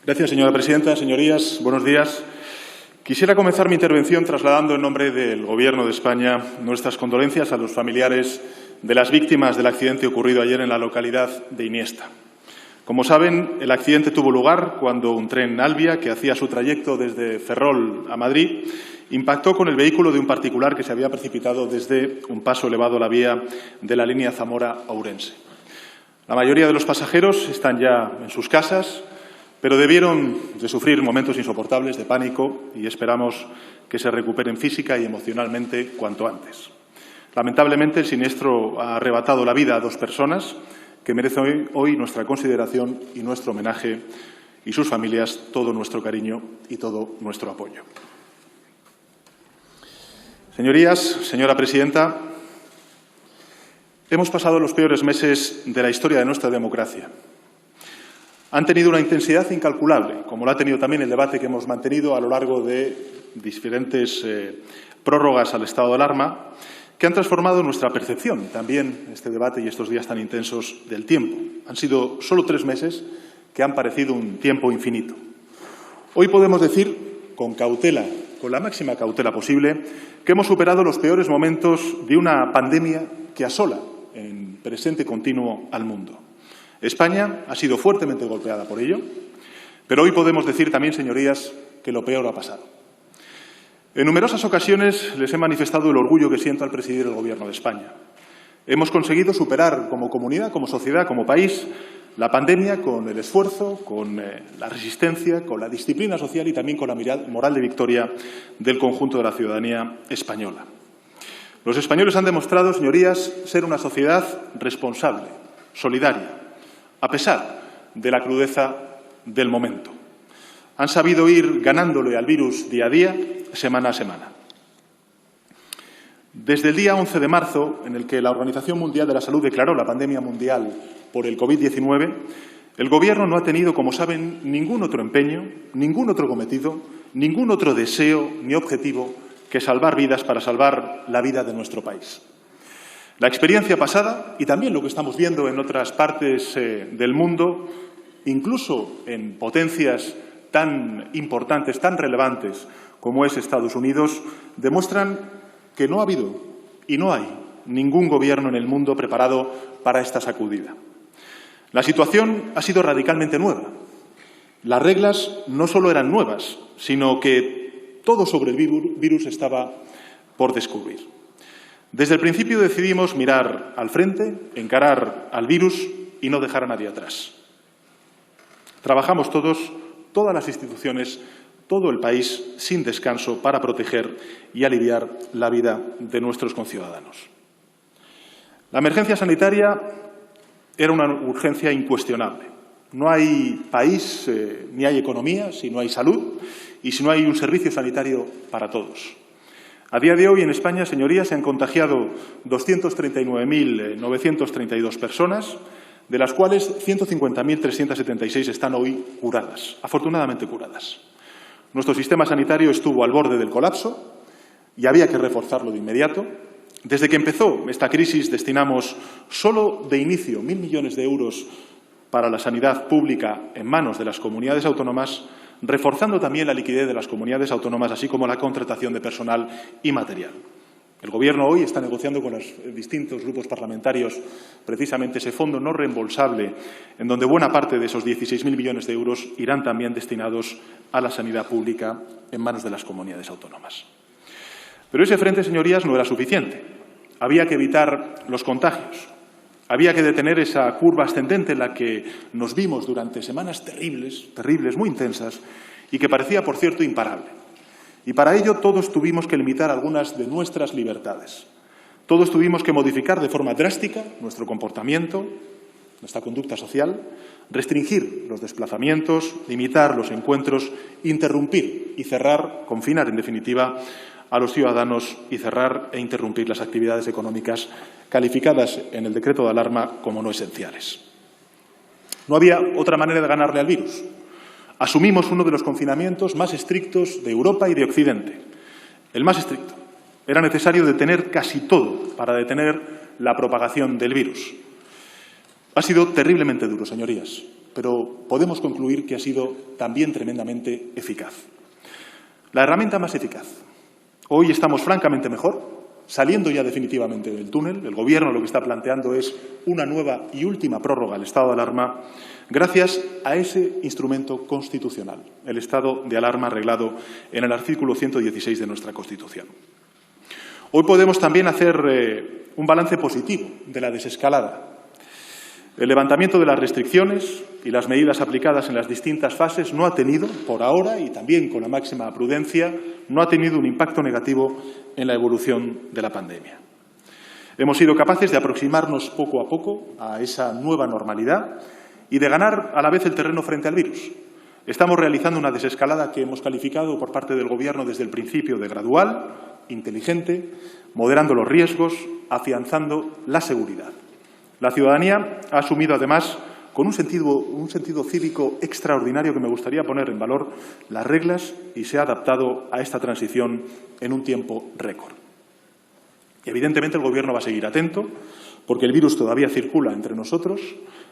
Gracias, señora presidenta. Señorías, buenos días. Quisiera comenzar mi intervención trasladando en nombre del Gobierno de España nuestras condolencias a los familiares de las víctimas del accidente ocurrido ayer en la localidad de Iniesta. Como saben, el accidente tuvo lugar cuando un tren Alvia, que hacía su trayecto desde Ferrol a Madrid, impactó con el vehículo de un particular que se había precipitado desde un paso elevado a la vía de la línea Zamora-Ourense. La mayoría de los pasajeros están ya en sus casas, pero debieron de sufrir momentos insoportables de pánico y esperamos que se recuperen física y emocionalmente cuanto antes. Lamentablemente, el siniestro ha arrebatado la vida a 2 personas que merecen hoy nuestra consideración y nuestro homenaje, y sus familias todo nuestro cariño y todo nuestro apoyo. Señorías, señora presidenta, hemos pasado los peores meses de la historia de nuestra democracia. Han tenido una intensidad incalculable, como lo ha tenido también el debate que hemos mantenido a lo largo de diferentes prórrogas al estado de alarma, que han transformado nuestra percepción, también este debate y estos días tan intensos del tiempo. Han sido solo 3 meses que han parecido un tiempo infinito. Hoy podemos decir, con cautela, con la máxima cautela posible, que hemos superado los peores momentos de una pandemia que asola en presente continuo al mundo. España ha sido fuertemente golpeada por ello, pero hoy podemos decir también, señorías, que lo peor ha pasado. En numerosas ocasiones les he manifestado el orgullo que siento al presidir el Gobierno de España. Hemos conseguido superar como comunidad, como sociedad, como país, la pandemia con el esfuerzo, con la resistencia, con la disciplina social y también con la moral de victoria del conjunto de la ciudadanía española. Los españoles han demostrado, señorías, ser una sociedad responsable, solidaria, a pesar de la crudeza del momento. Han sabido ir ganándole al virus día a día, semana a semana. Desde el día 11 de marzo, en el que la Organización Mundial de la Salud declaró la pandemia mundial por el COVID-19, el Gobierno no ha tenido, como saben, ningún otro empeño, ningún otro cometido, ningún otro deseo ni objetivo que salvar vidas para salvar la vida de nuestro país. La experiencia pasada, y también lo que estamos viendo en otras partes del mundo, incluso en potencias tan importantes, tan relevantes como es Estados Unidos, demuestran que no ha habido y no hay ningún gobierno en el mundo preparado para esta sacudida. La situación ha sido radicalmente nueva. Las reglas no solo eran nuevas, sino que todo sobre el virus estaba por descubrir. Desde el principio decidimos mirar al frente, encarar al virus y no dejar a nadie atrás. Trabajamos todos, todas las instituciones, todo el país, sin descanso, para proteger y aliviar la vida de nuestros conciudadanos. La emergencia sanitaria era una urgencia incuestionable. No hay país ni hay economía si no hay salud y si no hay un servicio sanitario para todos. A día de hoy, en España, señorías, se han contagiado 239.932 personas, de las cuales 150.376 están hoy curadas, afortunadamente curadas. Nuestro sistema sanitario estuvo al borde del colapso y había que reforzarlo de inmediato. Desde que empezó esta crisis destinamos solo de inicio 1.000 millones de euros para la sanidad pública en manos de las comunidades autónomas, reforzando también la liquidez de las comunidades autónomas, así como la contratación de personal y material. El Gobierno hoy está negociando con los distintos grupos parlamentarios precisamente ese fondo no reembolsable, en donde buena parte de esos 16.000 millones de euros irán también destinados a la sanidad pública en manos de las comunidades autónomas. Pero ese frente, señorías, no era suficiente. Había que evitar los contagios. Había que detener esa curva ascendente en la que nos vimos durante semanas terribles, muy intensas, y que parecía, por cierto, imparable. Y para ello todos tuvimos que limitar algunas de nuestras libertades. Todos tuvimos que modificar de forma drástica nuestro comportamiento, nuestra conducta social, restringir los desplazamientos, limitar los encuentros, interrumpir y cerrar, confinar en definitiva a los ciudadanos y cerrar e interrumpir las actividades económicas calificadas en el decreto de alarma como no esenciales. No había otra manera de ganarle al virus. Asumimos uno de los confinamientos más estrictos de Europa y de Occidente, el más estricto. Era necesario detener casi todo para detener la propagación del virus. Ha sido terriblemente duro, señorías. pero podemos concluir que ha sido también tremendamente eficaz. La herramienta más eficaz. Hoy estamos francamente mejor, saliendo ya definitivamente del túnel. El Gobierno lo que está planteando es una nueva y última prórroga al estado de alarma gracias a ese instrumento constitucional, el estado de alarma reglado en el artículo 116 de nuestra Constitución. Hoy podemos también hacer un balance positivo de la desescalada. El levantamiento de las restricciones y las medidas aplicadas en las distintas fases no ha tenido, por ahora, y también con la máxima prudencia, no ha tenido un impacto negativo en la evolución de la pandemia. Hemos sido capaces de aproximarnos poco a poco a esa nueva normalidad y de ganar a la vez el terreno frente al virus. Estamos realizando una desescalada que hemos calificado por parte del Gobierno desde el principio de gradual, inteligente, moderando los riesgos, afianzando la seguridad. La ciudadanía ha asumido, además, con un sentido cívico extraordinario que me gustaría poner en valor, las reglas y se ha adaptado a esta transición en un tiempo récord. Y, evidentemente, el Gobierno va a seguir atento porque el virus todavía circula entre nosotros.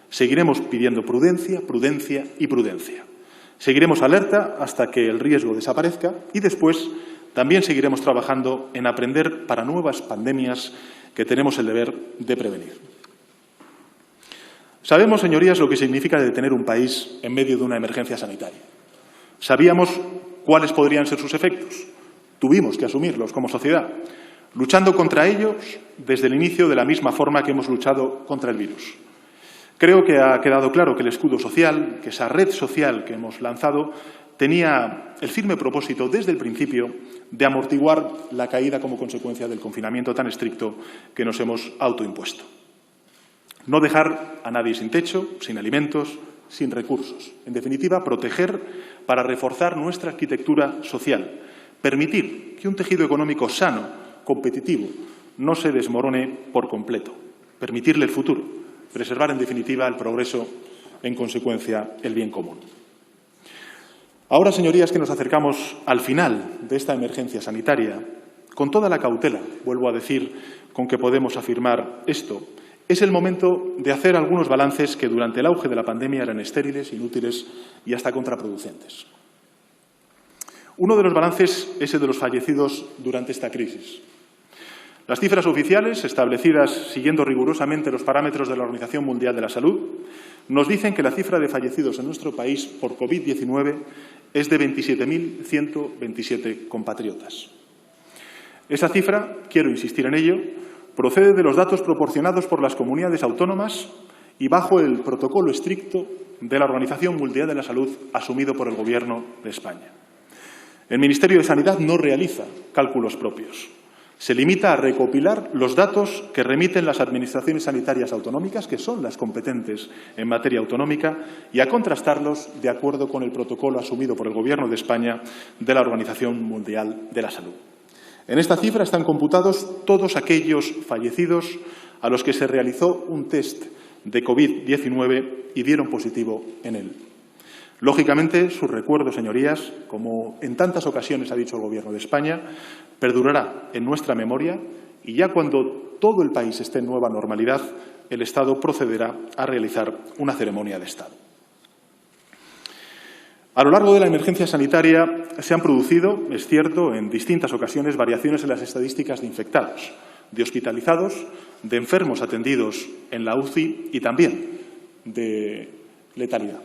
Seguiremos pidiendo prudencia, prudencia y prudencia. Seguiremos alerta hasta que el riesgo desaparezca y después también seguiremos trabajando en aprender para nuevas pandemias que tenemos el deber de prevenir. Sabemos, señorías, lo que significa detener un país en medio de una emergencia sanitaria. Sabíamos cuáles podrían ser sus efectos. Tuvimos que asumirlos como sociedad, luchando contra ellos desde el inicio de la misma forma que hemos luchado contra el virus. Creo que ha quedado claro que el escudo social, que esa red social que hemos lanzado, tenía el firme propósito desde el principio de amortiguar la caída como consecuencia del confinamiento tan estricto que nos hemos autoimpuesto. No dejar a nadie sin techo, sin alimentos, sin recursos. En definitiva, proteger para reforzar nuestra arquitectura social. Permitir que un tejido económico sano, competitivo, no se desmorone por completo. Permitirle el futuro. Preservar, en definitiva, el progreso, en consecuencia, el bien común. Ahora, señorías, que nos acercamos al final de esta emergencia sanitaria, con toda la cautela, vuelvo a decir, con que podemos afirmar esto, es el momento de hacer algunos balances que durante el auge de la pandemia eran estériles, inútiles y hasta contraproducentes. Uno de los balances es el de los fallecidos durante esta crisis. Las cifras oficiales, establecidas siguiendo rigurosamente los parámetros de la Organización Mundial de la Salud, nos dicen que la cifra de fallecidos en nuestro país por COVID-19 es de 27.127 compatriotas. Esa cifra, quiero insistir en ello, procede de los datos proporcionados por las comunidades autónomas y bajo el protocolo estricto de la Organización Mundial de la Salud asumido por el Gobierno de España. El Ministerio de Sanidad no realiza cálculos propios. Se limita a recopilar los datos que remiten las administraciones sanitarias autonómicas, que son las competentes en materia autonómica, y a contrastarlos de acuerdo con el protocolo asumido por el Gobierno de España de la Organización Mundial de la Salud. En esta cifra están computados todos aquellos fallecidos a los que se realizó un test de COVID-19 y dieron positivo en él. Lógicamente, su recuerdo, señorías, como en tantas ocasiones ha dicho el Gobierno de España, perdurará en nuestra memoria y ya cuando todo el país esté en nueva normalidad, el Estado procederá a realizar una ceremonia de Estado. A lo largo de la emergencia sanitaria se han producido, es cierto, en distintas ocasiones variaciones en las estadísticas de infectados, de hospitalizados, de enfermos atendidos en la UCI y también de letalidad.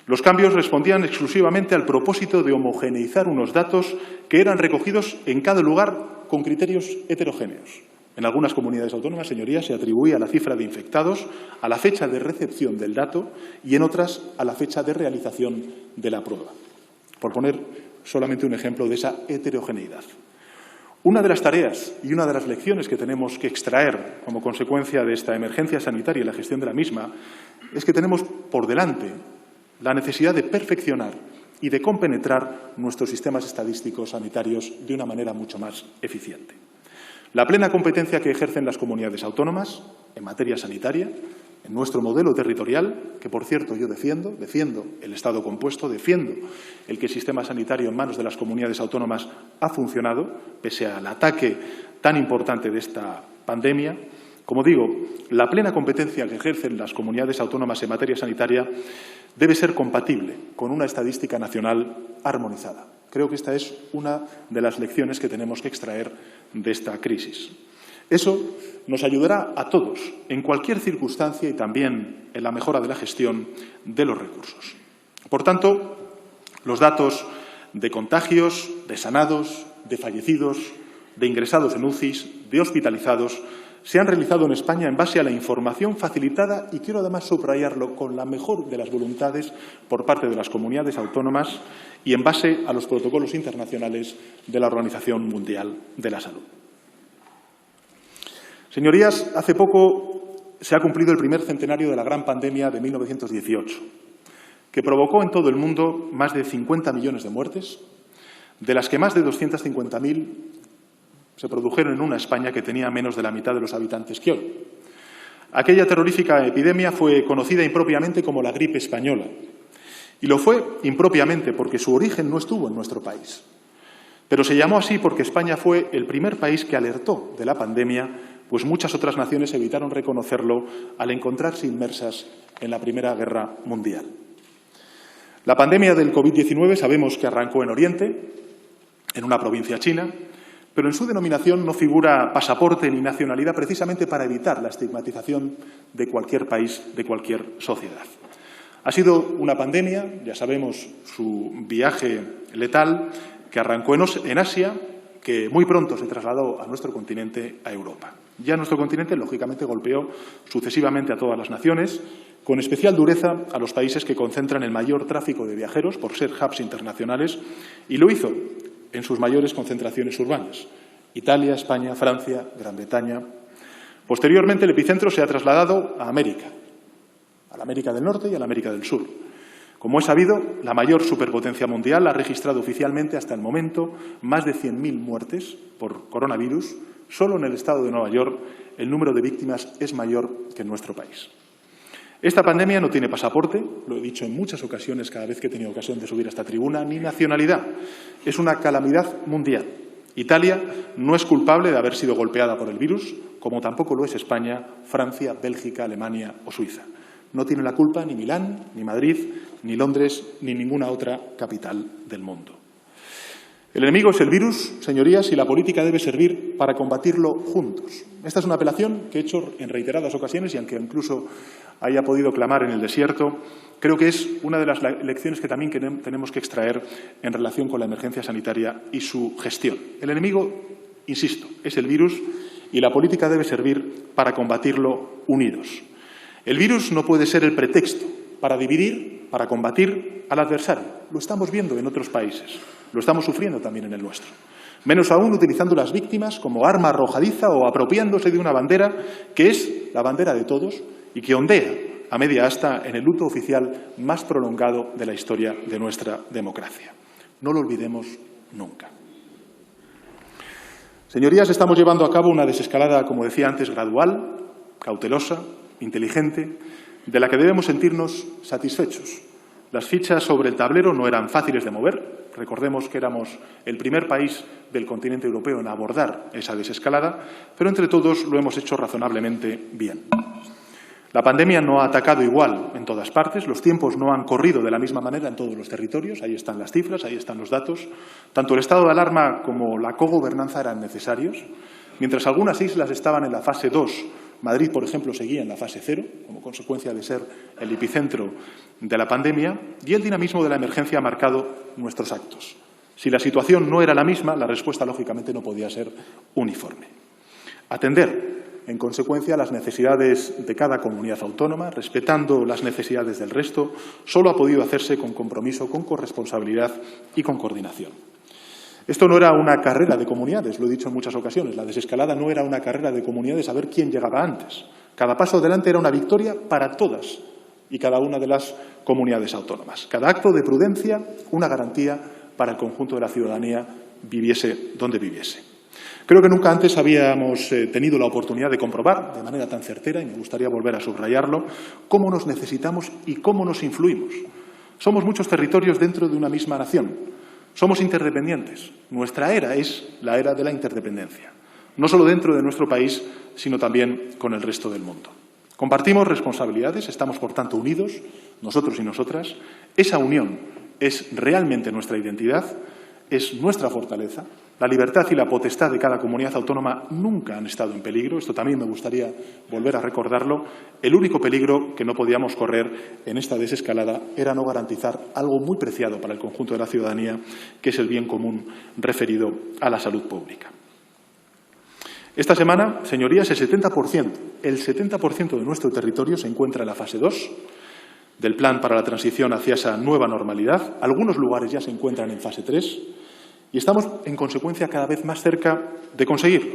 Los cambios respondían exclusivamente al propósito de homogeneizar unos datos que eran recogidos en cada lugar con criterios heterogéneos. En algunas comunidades autónomas, señorías, se atribuía la cifra de infectados a la fecha de recepción del dato y en otras a la fecha de realización de la prueba. Por poner solamente un ejemplo de esa heterogeneidad. Una de las tareas y una de las lecciones que tenemos que extraer como consecuencia de esta emergencia sanitaria y la gestión de la misma es que tenemos por delante la necesidad de perfeccionar y de compenetrar nuestros sistemas estadísticos sanitarios de una manera mucho más eficiente. La plena competencia que ejercen las comunidades autónomas en materia sanitaria, en nuestro modelo territorial, que por cierto yo defiendo el Estado compuesto, defiendo el que el sistema sanitario en manos de las comunidades autónomas ha funcionado, pese al ataque tan importante de esta pandemia. Como digo, la plena competencia que ejercen las comunidades autónomas en materia sanitaria debe ser compatible con una estadística nacional armonizada. Creo que esta es una de las lecciones que tenemos que extraer de esta crisis. Eso nos ayudará a todos, en cualquier circunstancia y también en la mejora de la gestión de los recursos. Por tanto, los datos de contagios, de sanados, de fallecidos, de ingresados en UCIs, de hospitalizados, se han realizado en España en base a la información facilitada, y quiero además subrayarlo, con la mejor de las voluntades por parte de las comunidades autónomas y en base a los protocolos internacionales de la Organización Mundial de la Salud. Señorías, hace poco se ha cumplido el primer centenario de la gran pandemia de 1918, que provocó en todo el mundo más de 50 millones de muertes, de las que más de 250.000 se produjeron en una España que tenía menos de la mitad de los habitantes que hoy. Aquella terrorífica epidemia fue conocida impropiamente como la gripe española, y lo fue impropiamente porque su origen no estuvo en nuestro país. Pero se llamó así porque España fue el primer país que alertó de la pandemia, pues muchas otras naciones evitaron reconocerlo al encontrarse inmersas en la Primera Guerra Mundial. La pandemia del COVID-19 sabemos que arrancó en Oriente, en una provincia china, pero en su denominación no figura pasaporte ni nacionalidad, precisamente para evitar la estigmatización de cualquier país, de cualquier sociedad. Ha sido una pandemia, ya sabemos su viaje letal, que arrancó en Asia, que muy pronto se trasladó a nuestro continente, a Europa. Ya nuestro continente, lógicamente, golpeó sucesivamente a todas las naciones, con especial dureza a los países que concentran el mayor tráfico de viajeros por ser hubs internacionales, y lo hizo en sus mayores concentraciones urbanas: Italia, España, Francia, Gran Bretaña. Posteriormente, el epicentro se ha trasladado a América, a la América del Norte y a la América del Sur. Como es sabido, la mayor superpotencia mundial ha registrado oficialmente hasta el momento más de 100.000 muertes por coronavirus. Solo en el estado de Nueva York el número de víctimas es mayor que en nuestro país. Esta pandemia no tiene pasaporte, lo he dicho en muchas ocasiones cada vez que he tenido ocasión de subir a esta tribuna, ni nacionalidad. Es una calamidad mundial. Italia no es culpable de haber sido golpeada por el virus, como tampoco lo es España, Francia, Bélgica, Alemania o Suiza. No tiene la culpa ni Milán, ni Madrid, ni Londres, ni ninguna otra capital del mundo. El enemigo es el virus, señorías, y la política debe servir para combatirlo juntos. Esta es una apelación que he hecho en reiteradas ocasiones, y aunque incluso haya podido clamar en el desierto, creo que es una de las lecciones que también tenemos que extraer en relación con la emergencia sanitaria y su gestión. El enemigo, insisto, es el virus, y la política debe servir para combatirlo unidos. El virus no puede ser el pretexto para dividir, para combatir al adversario. Lo estamos viendo en otros países, lo estamos sufriendo también en el nuestro. Menos aún utilizando las víctimas como arma arrojadiza o apropiándose de una bandera que es la bandera de todos y que ondea a media asta en el luto oficial más prolongado de la historia de nuestra democracia. No lo olvidemos nunca. Señorías, estamos llevando a cabo una desescalada, como decía antes, gradual, cautelosa, inteligente, de la que debemos sentirnos satisfechos. Las fichas sobre el tablero no eran fáciles de mover. Recordemos que éramos el primer país del continente europeo en abordar esa desescalada, pero entre todos lo hemos hecho razonablemente bien. La pandemia no ha atacado igual en todas partes, los tiempos no han corrido de la misma manera en todos los territorios, ahí están las cifras, ahí están los datos. Tanto el estado de alarma como la cogobernanza eran necesarios. Mientras algunas islas estaban en la fase 2, Madrid, por ejemplo, seguía en la fase 0, como consecuencia de ser el epicentro de la pandemia, y el dinamismo de la emergencia ha marcado nuestros actos. Si la situación no era la misma, la respuesta, lógicamente, no podía ser uniforme. Atender, en consecuencia, las necesidades de cada comunidad autónoma, respetando las necesidades del resto, solo ha podido hacerse con compromiso, con corresponsabilidad y con coordinación. Esto no era una carrera de comunidades, lo he dicho en muchas ocasiones. La desescalada no era una carrera de comunidades a ver quién llegaba antes. Cada paso adelante era una victoria para todas y cada una de las comunidades autónomas. Cada acto de prudencia, una garantía para el conjunto de la ciudadanía, viviese donde viviese. Creo que nunca antes habíamos tenido la oportunidad de comprobar de manera tan certera, y me gustaría volver a subrayarlo, cómo nos necesitamos y cómo nos influimos. Somos muchos territorios dentro de una misma nación. Somos interdependientes. Nuestra era es la era de la interdependencia, no solo dentro de nuestro país, sino también con el resto del mundo. Compartimos responsabilidades, estamos, por tanto, unidos, nosotros y nosotras. Esa unión es realmente nuestra identidad, es nuestra fortaleza. La libertad y la potestad de cada comunidad autónoma nunca han estado en peligro. Esto también me gustaría volver a recordarlo. El único peligro que no podíamos correr en esta desescalada era no garantizar algo muy preciado para el conjunto de la ciudadanía, que es el bien común referido a la salud pública. Esta semana, señorías, el 70% de nuestro territorio se encuentra en la fase 2 del plan para la transición hacia esa nueva normalidad. Algunos lugares ya se encuentran en fase 3 y estamos, en consecuencia, cada vez más cerca de conseguirlo.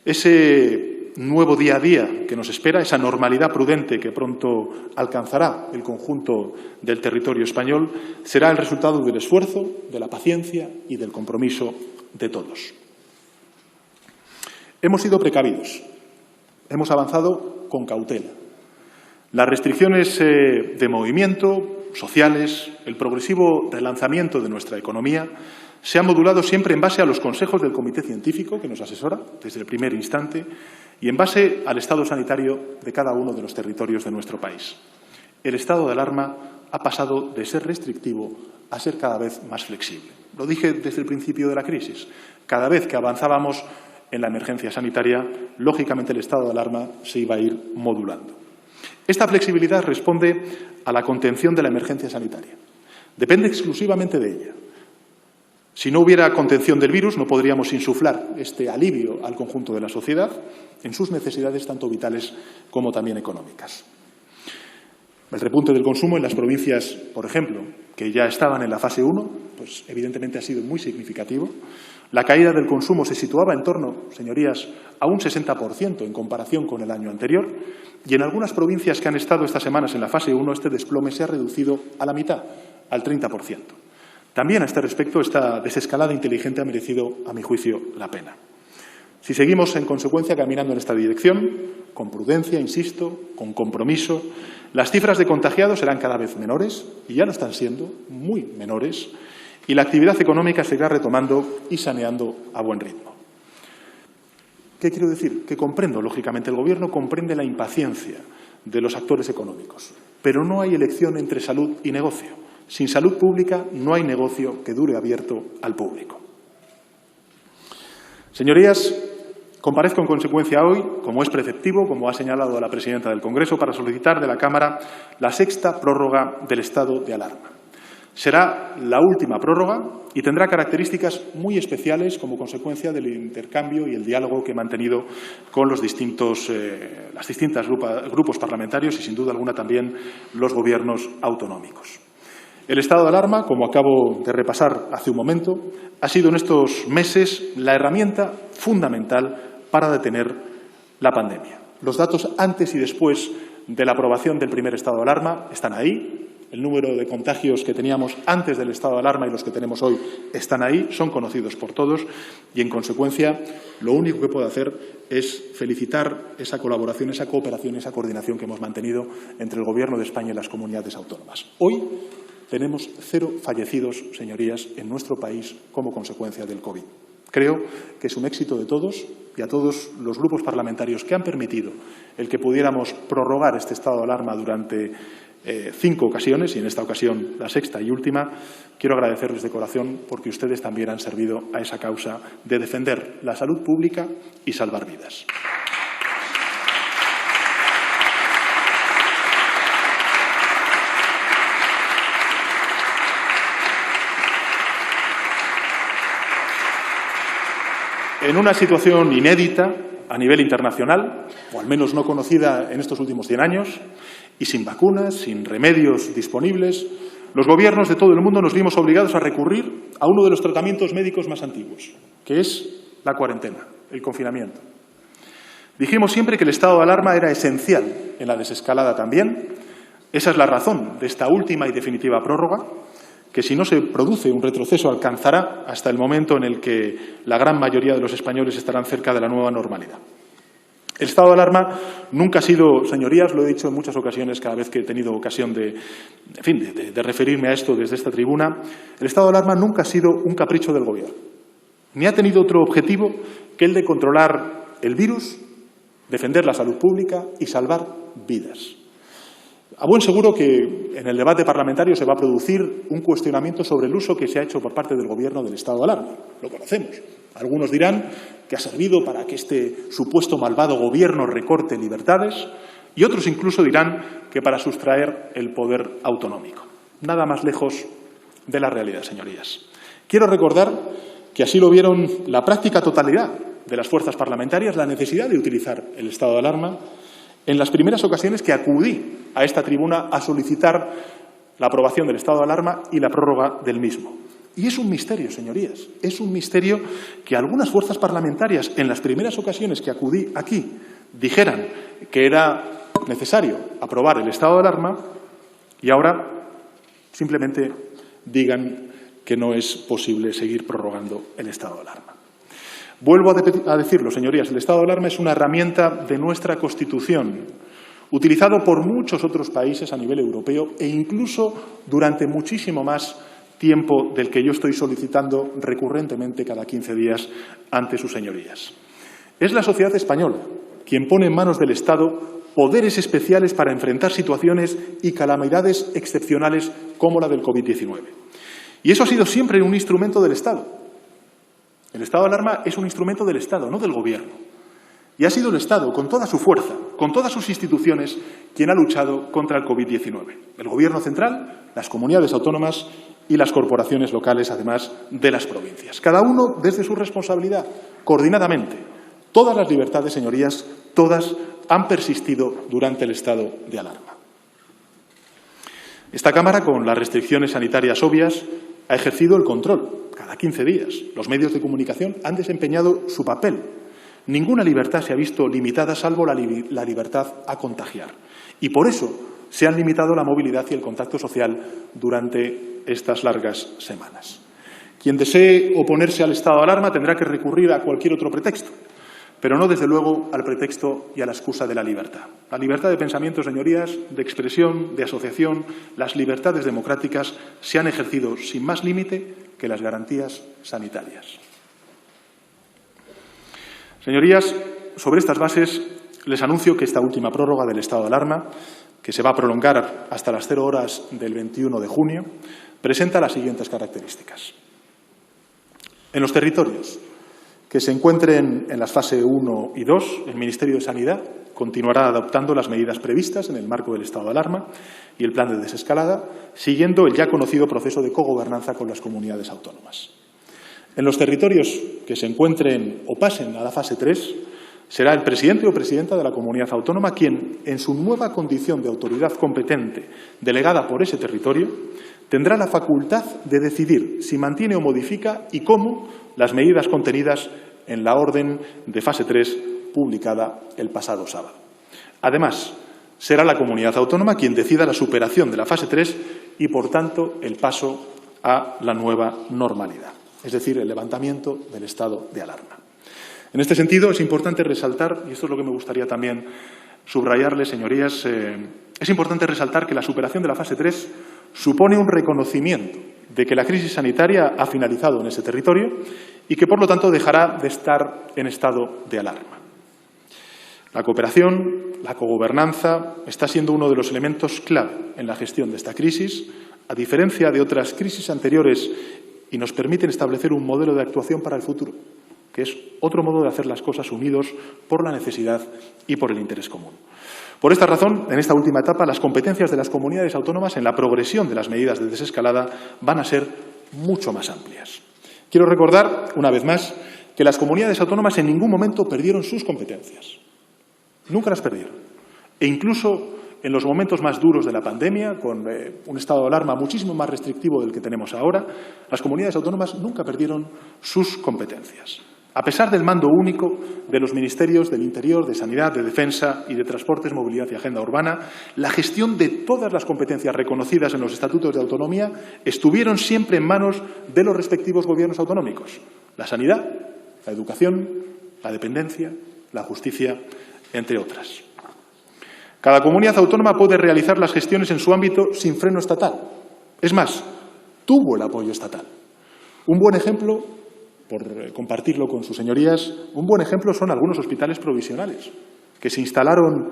Ese nuevo día a día que nos espera, esa normalidad prudente que pronto alcanzará el conjunto del territorio español, será el resultado del esfuerzo, de la paciencia y del compromiso de todos. Hemos sido precavidos, hemos avanzado con cautela. Las restricciones de movimiento, sociales, el progresivo relanzamiento de nuestra economía se han modulado siempre en base a los consejos del Comité Científico, que nos asesora desde el primer instante, y en base al estado sanitario de cada uno de los territorios de nuestro país. El estado de alarma ha pasado de ser restrictivo a ser cada vez más flexible. Lo dije desde el principio de la crisis. Cada vez que avanzábamos en la emergencia sanitaria, lógicamente el estado de alarma se iba a ir modulando. Esta flexibilidad responde a la contención de la emergencia sanitaria. Depende exclusivamente de ella. Si no hubiera contención del virus, no podríamos insuflar este alivio al conjunto de la sociedad en sus necesidades tanto vitales como también económicas. El repunte del consumo en las provincias, por ejemplo, que ya estaban en la fase 1, pues evidentemente ha sido muy significativo. La caída del consumo se situaba en torno, señorías, a un 60% en comparación con el año anterior, y en algunas provincias que han estado estas semanas en la fase 1, este desplome se ha reducido a la mitad, al 30%. También a este respecto, esta desescalada inteligente ha merecido, a mi juicio, la pena. Si seguimos, en consecuencia, caminando en esta dirección, con prudencia, insisto, con compromiso, las cifras de contagiados serán cada vez menores, y ya lo están siendo, muy menores, y la actividad económica seguirá retomando y saneando a buen ritmo. ¿Qué quiero decir? Que comprendo, lógicamente, el Gobierno comprende la impaciencia de los actores económicos, pero no hay elección entre salud y negocio. Sin salud pública no hay negocio que dure abierto al público. Señorías, comparezco en consecuencia hoy, como es preceptivo, como ha señalado la presidenta del Congreso, para solicitar de la Cámara la 6ª prórroga del estado de alarma. Será la última prórroga y tendrá características muy especiales como consecuencia del intercambio y el diálogo que he mantenido con los distintos grupos parlamentarios y, sin duda alguna, también los gobiernos autonómicos. El estado de alarma, como acabo de repasar hace un momento, ha sido en estos meses la herramienta fundamental para detener la pandemia. Los datos antes y después de la aprobación del primer estado de alarma están ahí. El número de contagios que teníamos antes del estado de alarma y los que tenemos hoy están ahí, son conocidos por todos y, en consecuencia, lo único que puedo hacer es felicitar esa colaboración, esa cooperación, esa coordinación que hemos mantenido entre el Gobierno de España y las comunidades autónomas. Hoy tenemos 0 fallecidos, señorías, en nuestro país como consecuencia del COVID. Creo que es un éxito de todos y a todos los grupos parlamentarios que han permitido el que pudiéramos prorrogar este estado de alarma durante 5 ocasiones, y en esta ocasión la 6ª y última. Quiero agradecerles de corazón porque ustedes también han servido a esa causa de defender la salud pública y salvar vidas. En una situación inédita a nivel internacional, o al menos no conocida en estos últimos 100 años, y sin vacunas, sin remedios disponibles, los gobiernos de todo el mundo nos vimos obligados a recurrir a uno de los tratamientos médicos más antiguos, que es la cuarentena, el confinamiento. Dijimos siempre que el estado de alarma era esencial en la desescalada también. Esa es la razón de esta última y definitiva prórroga, que si no se produce un retroceso alcanzará hasta el momento en el que la gran mayoría de los españoles estarán cerca de la nueva normalidad. El estado de alarma nunca ha sido, señorías, lo he dicho en muchas ocasiones cada vez que he tenido ocasión de referirme a esto desde esta tribuna, el estado de alarma nunca ha sido un capricho del Gobierno, ni ha tenido otro objetivo que el de controlar el virus, defender la salud pública y salvar vidas. A buen seguro que en el debate parlamentario se va a producir un cuestionamiento sobre el uso que se ha hecho por parte del Gobierno del estado de alarma. Lo conocemos. Algunos dirán que ha servido para que este supuesto malvado Gobierno recorte libertades y otros incluso dirán que para sustraer el poder autonómico. Nada más lejos de la realidad, señorías. Quiero recordar que así lo vieron la práctica totalidad de las fuerzas parlamentarias, la necesidad de utilizar el estado de alarma en las primeras ocasiones que acudí a esta tribuna a solicitar la aprobación del estado de alarma y la prórroga del mismo. Y es un misterio, señorías, es un misterio que algunas fuerzas parlamentarias en las primeras ocasiones que acudí aquí dijeran que era necesario aprobar el estado de alarma y ahora simplemente digan que no es posible seguir prorrogando el estado de alarma. Vuelvo a decirlo, señorías, el estado de alarma es una herramienta de nuestra Constitución, utilizado por muchos otros países a nivel europeo e incluso durante muchísimo más tiempo del que yo estoy solicitando recurrentemente cada 15 días ante sus señorías. Es la sociedad española quien pone en manos del Estado poderes especiales para enfrentar situaciones y calamidades excepcionales como la del COVID-19. Y eso ha sido siempre un instrumento del Estado. El estado de alarma es un instrumento del Estado, no del Gobierno. Y ha sido el Estado, con toda su fuerza, con todas sus instituciones, quien ha luchado contra el COVID-19. El Gobierno central, las comunidades autónomas y las corporaciones locales, además de las provincias. Cada uno desde su responsabilidad, coordinadamente. Todas las libertades, señorías, todas han persistido durante el estado de alarma. Esta Cámara, con las restricciones sanitarias obvias, ha ejercido el control cada 15 días. Los medios de comunicación han desempeñado su papel. Ninguna libertad se ha visto limitada, salvo la libertad a contagiar. Y por eso se han limitado la movilidad y el contacto social durante estas largas semanas. Quien desee oponerse al estado de alarma tendrá que recurrir a cualquier otro pretexto, pero no, desde luego, al pretexto y a la excusa de la libertad. La libertad de pensamiento, señorías, de expresión, de asociación, las libertades democráticas se han ejercido sin más límite que las garantías sanitarias. Señorías, sobre estas bases les anuncio que esta última prórroga del estado de alarma, que se va a prolongar hasta las 0 horas del 21 de junio, presenta las siguientes características. En los territorios que se encuentren en las fases 1 y 2, el Ministerio de Sanidad continuará adoptando las medidas previstas en el marco del estado de alarma y el plan de desescalada, siguiendo el ya conocido proceso de cogobernanza con las comunidades autónomas. En los territorios que se encuentren o pasen a la fase 3, será el presidente o presidenta de la comunidad autónoma quien, en su nueva condición de autoridad competente delegada por ese territorio, tendrá la facultad de decidir si mantiene o modifica y cómo las medidas contenidas en la orden de fase 3 publicada el pasado sábado. Además, será la comunidad autónoma quien decida la superación de la fase 3 y, por tanto, el paso a la nueva normalidad, es decir, el levantamiento del estado de alarma. En este sentido, es importante resaltar, y esto es lo que me gustaría también subrayarles, señorías, es importante resaltar que la superación de la fase 3 supone un reconocimiento de que la crisis sanitaria ha finalizado en ese territorio y que, por lo tanto, dejará de estar en estado de alarma. La cooperación, la cogobernanza, está siendo uno de los elementos clave en la gestión de esta crisis, a diferencia de otras crisis anteriores, y nos permiten establecer un modelo de actuación para el futuro, que es otro modo de hacer las cosas unidos por la necesidad y por el interés común. Por esta razón, en esta última etapa, las competencias de las comunidades autónomas en la progresión de las medidas de desescalada van a ser mucho más amplias. Quiero recordar, una vez más, que las comunidades autónomas en ningún momento perdieron sus competencias. Nunca las perdieron. E incluso en los momentos más duros de la pandemia, con un estado de alarma muchísimo más restrictivo del que tenemos ahora, las comunidades autónomas nunca perdieron sus competencias. A pesar del mando único de los ministerios del Interior, de Sanidad, de Defensa y de Transportes, Movilidad y Agenda Urbana, la gestión de todas las competencias reconocidas en los estatutos de autonomía estuvieron siempre en manos de los respectivos gobiernos autonómicos. La sanidad, la educación, la dependencia, la justicia, entre otras. Cada comunidad autónoma puede realizar las gestiones en su ámbito sin freno estatal. Es más, tuvo el apoyo estatal. Un buen ejemplo, por compartirlo con sus señorías, un buen ejemplo son algunos hospitales provisionales que se instalaron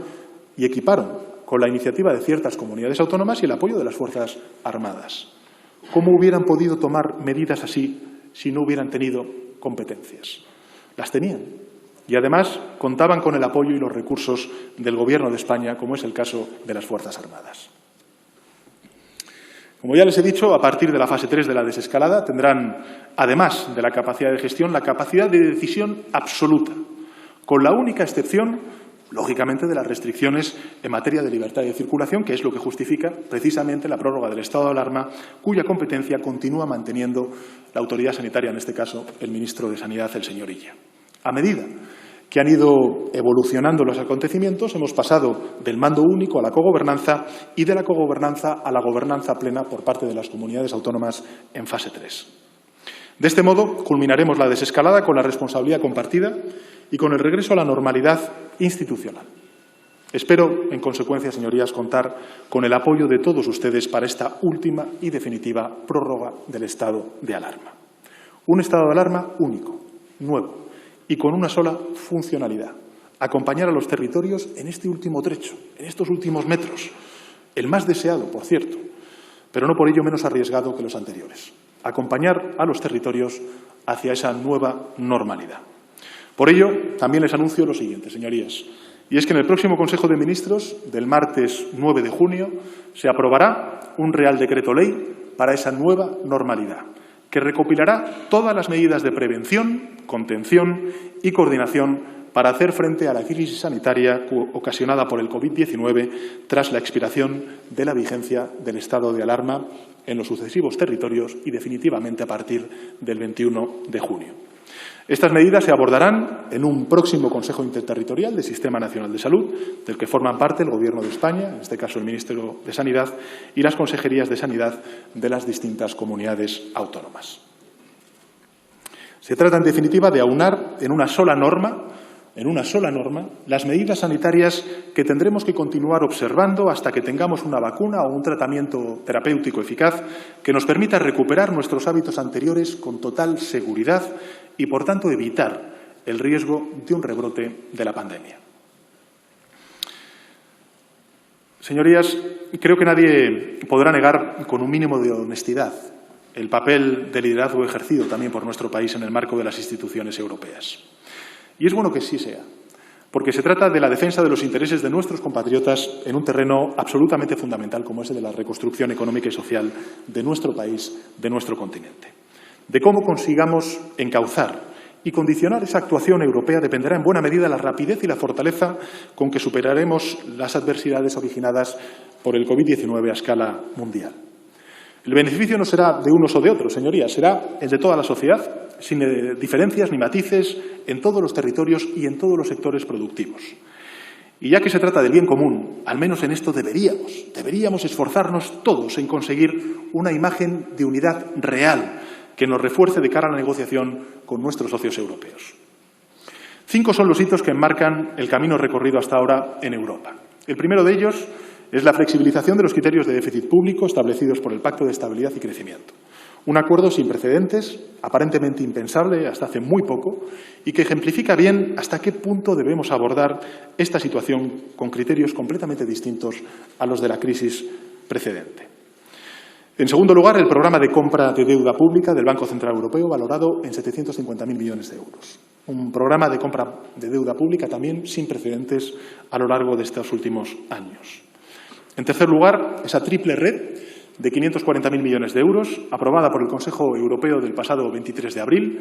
y equiparon con la iniciativa de ciertas comunidades autónomas y el apoyo de las Fuerzas Armadas. ¿Cómo hubieran podido tomar medidas así si no hubieran tenido competencias? Las tenían. Y además contaban con el apoyo y los recursos del Gobierno de España, como es el caso de las Fuerzas Armadas. Como ya les he dicho, a partir de la fase 3 de la desescalada tendrán, además de la capacidad de gestión, la capacidad de decisión absoluta, con la única excepción, lógicamente, de las restricciones en materia de libertad de circulación, que es lo que justifica precisamente la prórroga del estado de alarma, cuya competencia continúa manteniendo la autoridad sanitaria, en este caso el ministro de Sanidad, el señor Illa. A medida que han ido evolucionando los acontecimientos, hemos pasado del mando único a la cogobernanza y de la cogobernanza a la gobernanza plena por parte de las comunidades autónomas en fase 3. De este modo, culminaremos la desescalada con la responsabilidad compartida y con el regreso a la normalidad institucional. Espero, en consecuencia, señorías, contar con el apoyo de todos ustedes para esta última y definitiva prórroga del estado de alarma. Un estado de alarma único, nuevo, y con una sola funcionalidad: acompañar a los territorios en este último trecho, en estos últimos metros, el más deseado, por cierto, pero no por ello menos arriesgado que los anteriores. Acompañar a los territorios hacia esa nueva normalidad. Por ello, también les anuncio lo siguiente, señorías, y es que en el próximo Consejo de Ministros del martes 9 de junio se aprobará un Real Decreto Ley para esa nueva normalidad, que recopilará todas las medidas de prevención, contención y coordinación para hacer frente a la crisis sanitaria ocasionada por el COVID-19 tras la expiración de la vigencia del estado de alarma en los sucesivos territorios y definitivamente a partir del 21 de junio. Estas medidas se abordarán en un próximo Consejo Interterritorial del Sistema Nacional de Salud, del que forman parte el Gobierno de España, en este caso el Ministerio de Sanidad, y las consejerías de Sanidad de las distintas comunidades autónomas. Se trata, en definitiva, de aunar en una sola norma, las medidas sanitarias que tendremos que continuar observando hasta que tengamos una vacuna o un tratamiento terapéutico eficaz que nos permita recuperar nuestros hábitos anteriores con total seguridad y, por tanto, evitar el riesgo de un rebrote de la pandemia. Señorías, creo que nadie podrá negar con un mínimo de honestidad el papel de liderazgo ejercido también por nuestro país en el marco de las instituciones europeas. Y es bueno que sí sea, porque se trata de la defensa de los intereses de nuestros compatriotas en un terreno absolutamente fundamental como es el de la reconstrucción económica y social de nuestro país, de nuestro continente. De cómo consigamos encauzar y condicionar esa actuación europea dependerá en buena medida la rapidez y la fortaleza con que superaremos las adversidades originadas por el COVID-19 a escala mundial. El beneficio no será de unos o de otros, señorías, será el de toda la sociedad, sin diferencias ni matices, en todos los territorios y en todos los sectores productivos. Y ya que se trata del bien común, al menos en esto deberíamos esforzarnos todos en conseguir una imagen de unidad real que nos refuerce de cara a la negociación con nuestros socios europeos. 5 son los hitos que enmarcan el camino recorrido hasta ahora en Europa. El primero de ellos es la flexibilización de los criterios de déficit público establecidos por el Pacto de Estabilidad y Crecimiento. Un acuerdo sin precedentes, aparentemente impensable hasta hace muy poco, y que ejemplifica bien hasta qué punto debemos abordar esta situación con criterios completamente distintos a los de la crisis precedente. En segundo lugar, el programa de compra de deuda pública del Banco Central Europeo, valorado en 750.000 millones de euros. Un programa de compra de deuda pública también sin precedentes a lo largo de estos últimos años. En tercer lugar, esa triple red de 540.000 millones de euros, aprobada por el Consejo Europeo del pasado 23 de abril,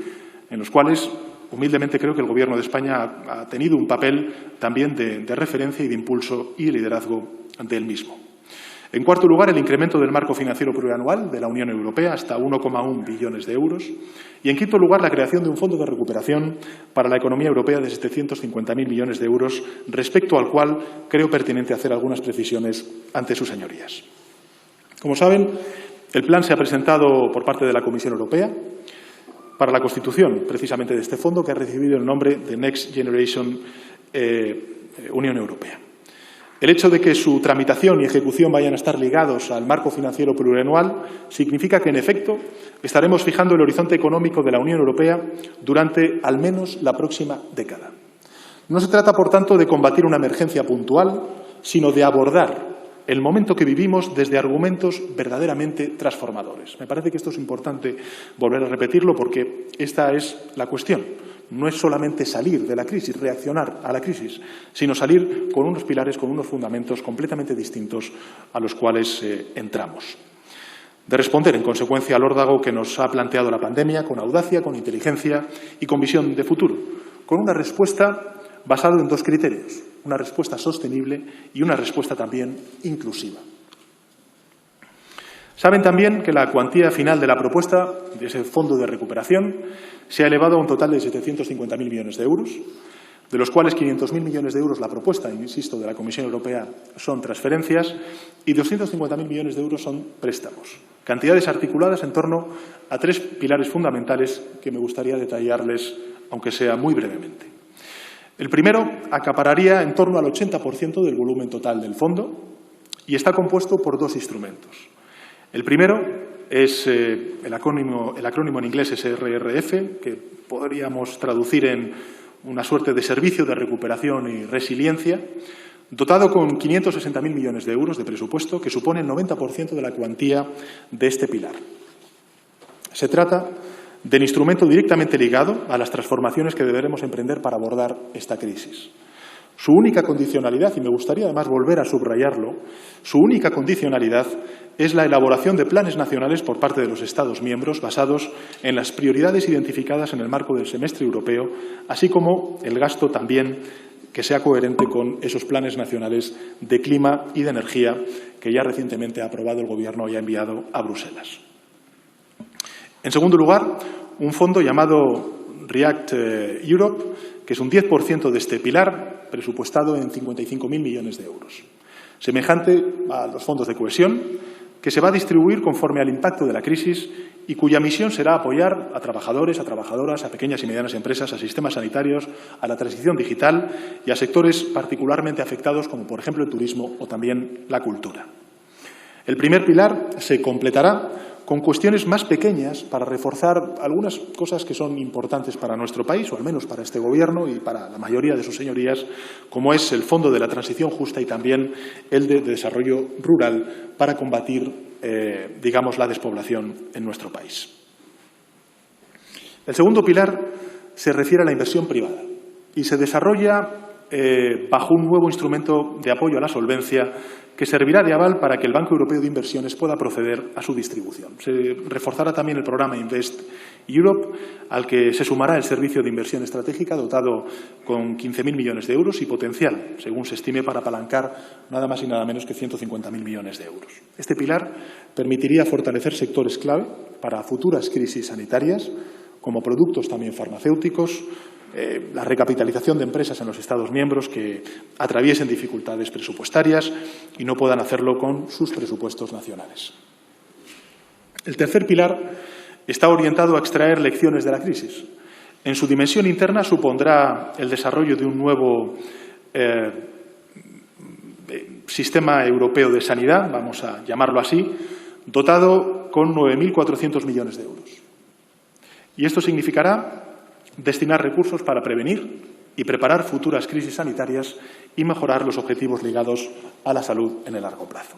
en los cuales, humildemente, creo que el Gobierno de España ha tenido un papel también de referencia y de impulso y de liderazgo del mismo. En cuarto lugar, el incremento del marco financiero plurianual de la Unión Europea hasta 1,1 billones de euros. Y, en quinto lugar, la creación de un fondo de recuperación para la economía europea de 750.000 millones de euros, respecto al cual creo pertinente hacer algunas precisiones ante sus señorías. Como saben, el plan se ha presentado por parte de la Comisión Europea para la constitución, precisamente, de este fondo, que ha recibido el nombre de Next Generation Unión Europea. El hecho de que su tramitación y ejecución vayan a estar ligados al marco financiero plurianual significa que, en efecto, estaremos fijando el horizonte económico de la Unión Europea durante al menos la próxima década. No se trata, por tanto, de combatir una emergencia puntual sino de abordar el momento que vivimos desde argumentos verdaderamente transformadores. Me parece que esto es importante volver a repetirlo porque esta es la cuestión. No es solamente salir de la crisis, reaccionar a la crisis, sino salir con unos pilares, con unos fundamentos completamente distintos a los cuales entramos. De responder, en consecuencia, al órdago que nos ha planteado la pandemia con audacia, con inteligencia y con visión de futuro, con una respuesta basada en dos criterios, una respuesta sostenible y una respuesta también inclusiva. Saben también que la cuantía final de la propuesta de ese fondo de recuperación se ha elevado a un total de 750.000 millones de euros, de los cuales 500.000 millones de euros la propuesta, insisto, de la Comisión Europea son transferencias y 250.000 millones de euros son préstamos. Cantidades articuladas en torno a tres pilares fundamentales que me gustaría detallarles, aunque sea muy brevemente. El primero acapararía en torno al 80% del volumen total del fondo y está compuesto por dos instrumentos. El primero es el acrónimo en inglés SRRF, que podríamos traducir en una suerte de servicio de recuperación y resiliencia, dotado con 560.000 millones de euros de presupuesto, que supone el 90% de la cuantía de este pilar. Se trata del instrumento directamente ligado a las transformaciones que deberemos emprender para abordar esta crisis. Su única condicionalidad, y me gustaría además volver a subrayarlo, su única condicionalidad es la elaboración de planes nacionales por parte de los Estados miembros basados en las prioridades identificadas en el marco del semestre europeo, así como el gasto también que sea coherente con esos planes nacionales de clima y de energía que ya recientemente ha aprobado el Gobierno y ha enviado a Bruselas. En segundo lugar, un fondo llamado React Europe, que es un 10% de este pilar, presupuestado en 55.000 millones de euros. Semejante a los fondos de cohesión, que se va a distribuir conforme al impacto de la crisis y cuya misión será apoyar a trabajadores, a trabajadoras, a pequeñas y medianas empresas, a sistemas sanitarios, a la transición digital y a sectores particularmente afectados como, por ejemplo, el turismo o también la cultura. El primer pilar se completará con cuestiones más pequeñas para reforzar algunas cosas que son importantes para nuestro país, o al menos para este Gobierno y para la mayoría de sus señorías, como es el Fondo de la Transición Justa y también el de Desarrollo Rural para combatir, digamos, la despoblación en nuestro país. El segundo pilar se refiere a la inversión privada y se desarrolla bajo un nuevo instrumento de apoyo a la solvencia que servirá de aval para que el Banco Europeo de Inversiones pueda proceder a su distribución. Se reforzará también el programa Invest Europe, al que se sumará el Servicio de Inversión Estratégica, dotado con 15.000 millones de euros y potencial, según se estime, para apalancar nada más y nada menos que 150.000 millones de euros. Este pilar permitiría fortalecer sectores clave para futuras crisis sanitarias, como productos también farmacéuticos, la recapitalización de empresas en los Estados miembros que atraviesen dificultades presupuestarias y no puedan hacerlo con sus presupuestos nacionales. El tercer pilar está orientado a extraer lecciones de la crisis. En su dimensión interna supondrá el desarrollo de un nuevo sistema europeo de sanidad, vamos a llamarlo así, dotado con 9.400 millones de euros. Y esto significará destinar recursos para prevenir y preparar futuras crisis sanitarias y mejorar los objetivos ligados a la salud en el largo plazo.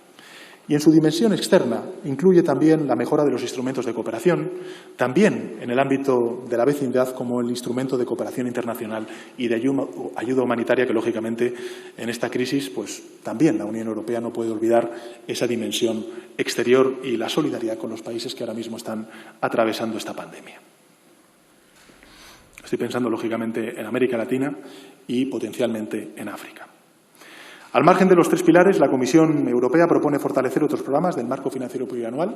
Y en su dimensión externa incluye también la mejora de los instrumentos de cooperación, también en el ámbito de la vecindad como el instrumento de cooperación internacional y de ayuda humanitaria que, lógicamente, en esta crisis, pues también la Unión Europea no puede olvidar esa dimensión exterior y la solidaridad con los países que ahora mismo están atravesando esta pandemia. Estoy pensando, lógicamente, en América Latina y potencialmente en África. Al margen de los tres pilares, la Comisión Europea propone fortalecer otros programas del marco financiero plurianual.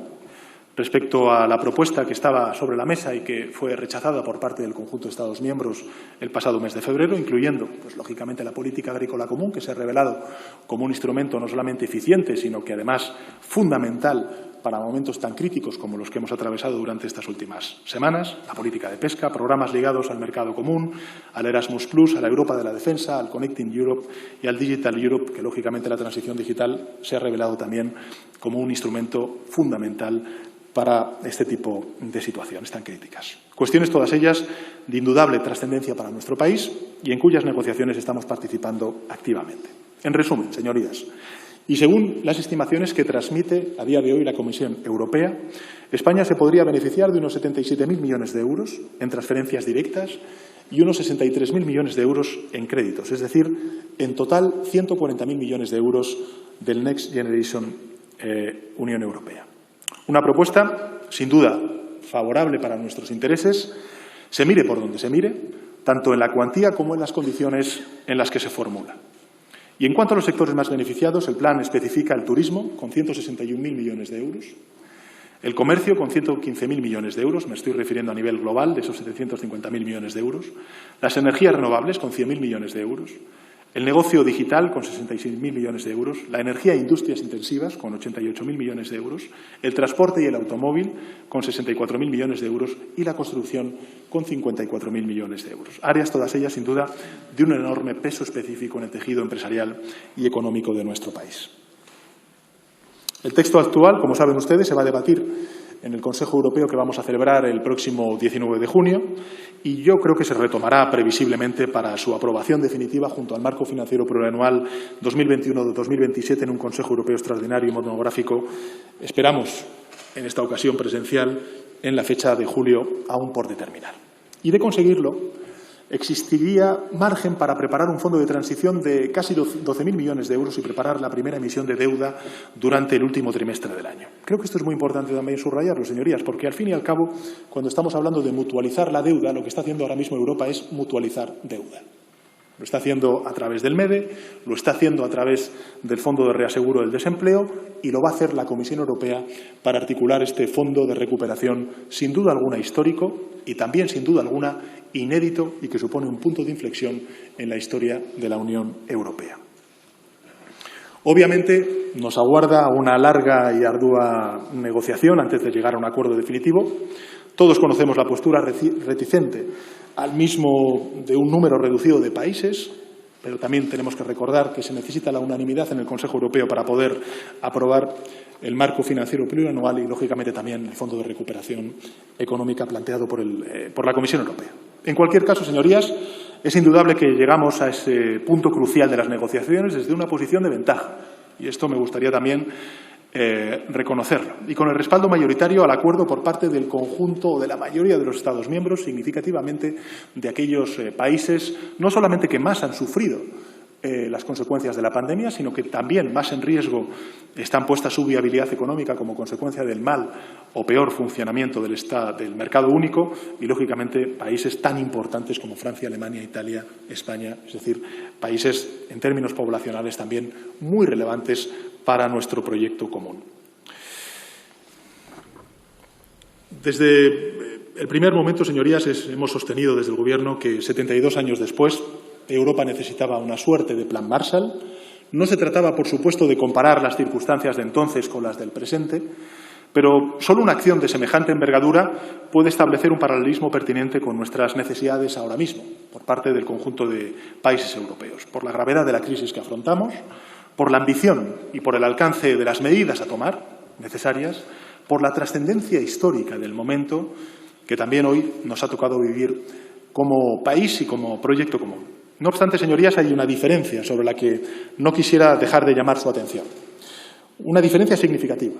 Respecto a la propuesta que estaba sobre la mesa y que fue rechazada por parte del conjunto de Estados miembros el pasado mes de febrero, incluyendo, pues, lógicamente, la política agrícola común, que se ha revelado como un instrumento no solamente eficiente, sino que además fundamental para momentos tan críticos como los que hemos atravesado durante estas últimas semanas, la política de pesca, programas ligados al mercado común, al Erasmus+, a la Europa de la defensa, al Connecting Europe y al Digital Europe, que lógicamente la transición digital se ha revelado también como un instrumento fundamental para este tipo de situaciones tan críticas. Cuestiones todas ellas de indudable trascendencia para nuestro país y en cuyas negociaciones estamos participando activamente. En resumen, señorías, y según las estimaciones que transmite a día de hoy la Comisión Europea, España se podría beneficiar de unos 77.000 millones de euros en transferencias directas y unos 63.000 millones de euros en créditos, es decir, en total 140.000 millones de euros del Next Generation Unión Europea. Una propuesta, sin duda, favorable para nuestros intereses, se mire por donde se mire, tanto en la cuantía como en las condiciones en las que se formula. Y en cuanto a los sectores más beneficiados, el plan especifica el turismo, con 161.000 millones de euros, el comercio, con 115.000 millones de euros, me estoy refiriendo a nivel global de esos 750.000 millones de euros, las energías renovables, con 100.000 millones de euros, el negocio digital, con 66.000 millones de euros, la energía e industrias intensivas, con 88.000 millones de euros, el transporte y el automóvil, con 64.000 millones de euros, y la construcción, con 54.000 millones de euros. Áreas, todas ellas, sin duda, de un enorme peso específico en el tejido empresarial y económico de nuestro país. El texto actual, como saben ustedes, se va a debatir en el Consejo Europeo que vamos a celebrar el próximo 19 de junio y yo creo que se retomará previsiblemente para su aprobación definitiva junto al marco financiero plurianual 2021-2027 en un Consejo Europeo extraordinario y monográfico. Esperamos en esta ocasión presencial en la fecha de julio aún por determinar. Y de conseguirlo, existiría margen para preparar un fondo de transición de casi 12.000 millones de euros y preparar la primera emisión de deuda durante el último trimestre del año. Creo que esto es muy importante también subrayarlo, señorías, porque al fin y al cabo, cuando estamos hablando de mutualizar la deuda, lo que está haciendo ahora mismo Europa es mutualizar deuda. Lo está haciendo a través del MEDE, lo está haciendo a través del Fondo de Reaseguro del Desempleo y lo va a hacer la Comisión Europea para articular este fondo de recuperación, sin duda alguna histórico y también, sin duda alguna, inédito y que supone un punto de inflexión en la historia de la Unión Europea. Obviamente, nos aguarda una larga y ardua negociación antes de llegar a un acuerdo definitivo. Todos conocemos la postura reticente al mismo de un número reducido de países, pero también tenemos que recordar que se necesita la unanimidad en el Consejo Europeo para poder aprobar el marco financiero plurianual y, lógicamente, también el Fondo de Recuperación Económica planteado por la Comisión Europea. En cualquier caso, señorías, es indudable que llegamos a ese punto crucial de las negociaciones desde una posición de ventaja. Y esto me gustaría también reconocerlo. Y con el respaldo mayoritario al acuerdo por parte del conjunto o de la mayoría de los Estados miembros, significativamente de aquellos países no solamente que más han sufrido las consecuencias de la pandemia, sino que también más en riesgo están puestas su viabilidad económica como consecuencia del mal o peor funcionamiento del mercado único y, lógicamente, países tan importantes como Francia, Alemania, Italia, España, es decir, países en términos poblacionales también muy relevantes para nuestro proyecto común. Desde el primer momento, señorías, hemos sostenido desde el Gobierno que 72 años después Europa necesitaba una suerte de Plan Marshall. No se trataba, por supuesto, de comparar las circunstancias de entonces con las del presente, pero solo una acción de semejante envergadura puede establecer un paralelismo pertinente con nuestras necesidades ahora mismo, por parte del conjunto de países europeos, por la gravedad de la crisis que afrontamos, por la ambición y por el alcance de las medidas a tomar necesarias, por la trascendencia histórica del momento que también hoy nos ha tocado vivir como país y como proyecto común. No obstante, señorías, hay una diferencia sobre la que no quisiera dejar de llamar su atención. Una diferencia significativa.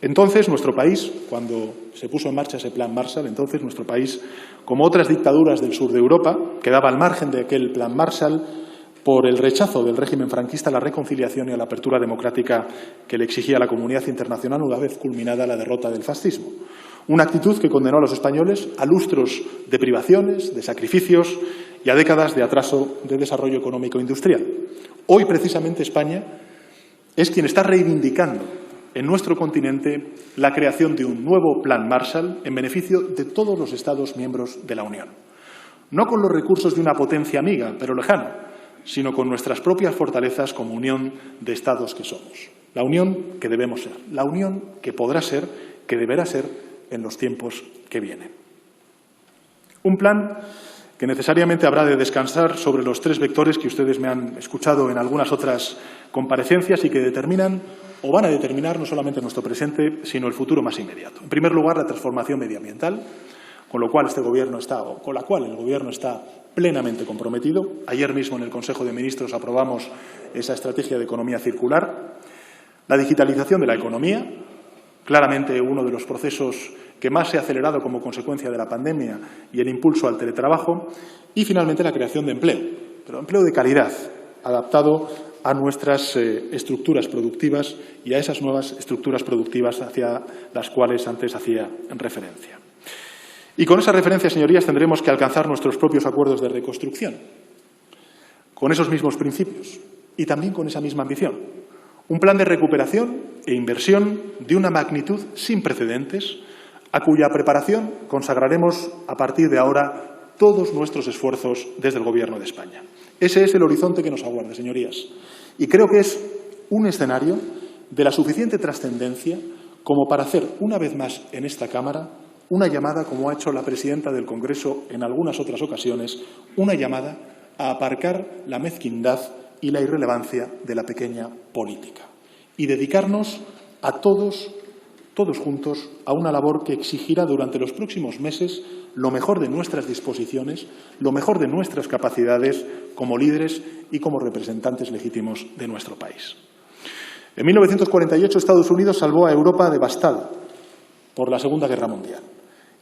Entonces, nuestro país, cuando se puso en marcha ese Plan Marshall, entonces nuestro país, como otras dictaduras del sur de Europa, quedaba al margen de aquel Plan Marshall por el rechazo del régimen franquista a la reconciliación y a la apertura democrática que le exigía la comunidad internacional una vez culminada la derrota del fascismo. Una actitud que condenó a los españoles a lustros de privaciones, de sacrificios y a décadas de atraso de desarrollo económico e industrial. Hoy, precisamente, España es quien está reivindicando en nuestro continente la creación de un nuevo Plan Marshall en beneficio de todos los Estados miembros de la Unión. No con los recursos de una potencia amiga, pero lejana, sino con nuestras propias fortalezas como unión de Estados que somos. La unión que debemos ser, la unión que podrá ser, que deberá ser en los tiempos que vienen. Un plan que necesariamente habrá de descansar sobre los tres vectores que ustedes me han escuchado en algunas otras comparecencias y que determinan o van a determinar no solamente nuestro presente, sino el futuro más inmediato. En primer lugar, la transformación medioambiental, con la cual el Gobierno está plenamente comprometido. Ayer mismo en el Consejo de Ministros aprobamos esa estrategia de economía circular. La digitalización de la economía, claramente uno de los procesos que más se ha acelerado como consecuencia de la pandemia y el impulso al teletrabajo. Y, finalmente, la creación de empleo, pero empleo de calidad, adaptado a nuestras estructuras productivas y a esas nuevas estructuras productivas hacia las cuales antes hacía referencia. Y con esa referencia, señorías, tendremos que alcanzar nuestros propios acuerdos de reconstrucción, con esos mismos principios y también con esa misma ambición. Un plan de recuperación e inversión de una magnitud sin precedentes, a cuya preparación consagraremos a partir de ahora todos nuestros esfuerzos desde el Gobierno de España. Ese es el horizonte que nos aguarda, señorías. Y creo que es un escenario de la suficiente trascendencia como para hacer, una vez más en esta Cámara, una llamada, como ha hecho la presidenta del Congreso en algunas otras ocasiones, una llamada a aparcar la mezquindad y la irrelevancia de la pequeña política y dedicarnos a todos juntos a una labor que exigirá durante los próximos meses lo mejor de nuestras disposiciones, lo mejor de nuestras capacidades como líderes y como representantes legítimos de nuestro país. En 1948 Estados Unidos salvó a Europa devastada por la Segunda Guerra Mundial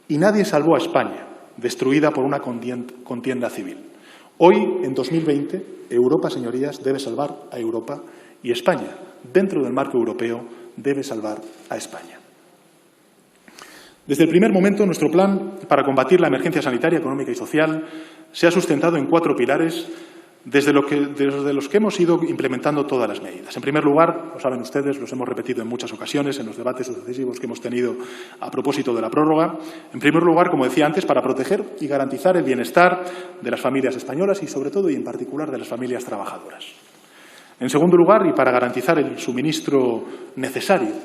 y nadie salvó a España, destruida por una contienda civil. Hoy, en 2020, Europa, señorías, debe salvar a Europa y España, dentro del marco europeo, debe salvar a España. Desde el primer momento, nuestro plan para combatir la emergencia sanitaria, económica y social se ha sustentado en 4 pilares desde los que hemos ido implementando todas las medidas. En primer lugar, lo saben ustedes, los hemos repetido en muchas ocasiones en los debates sucesivos que hemos tenido a propósito de la prórroga. En primer lugar, como decía antes, para proteger y garantizar el bienestar de las familias españolas y, sobre todo y en particular, de las familias trabajadoras. En segundo lugar, y para garantizar el suministro necesario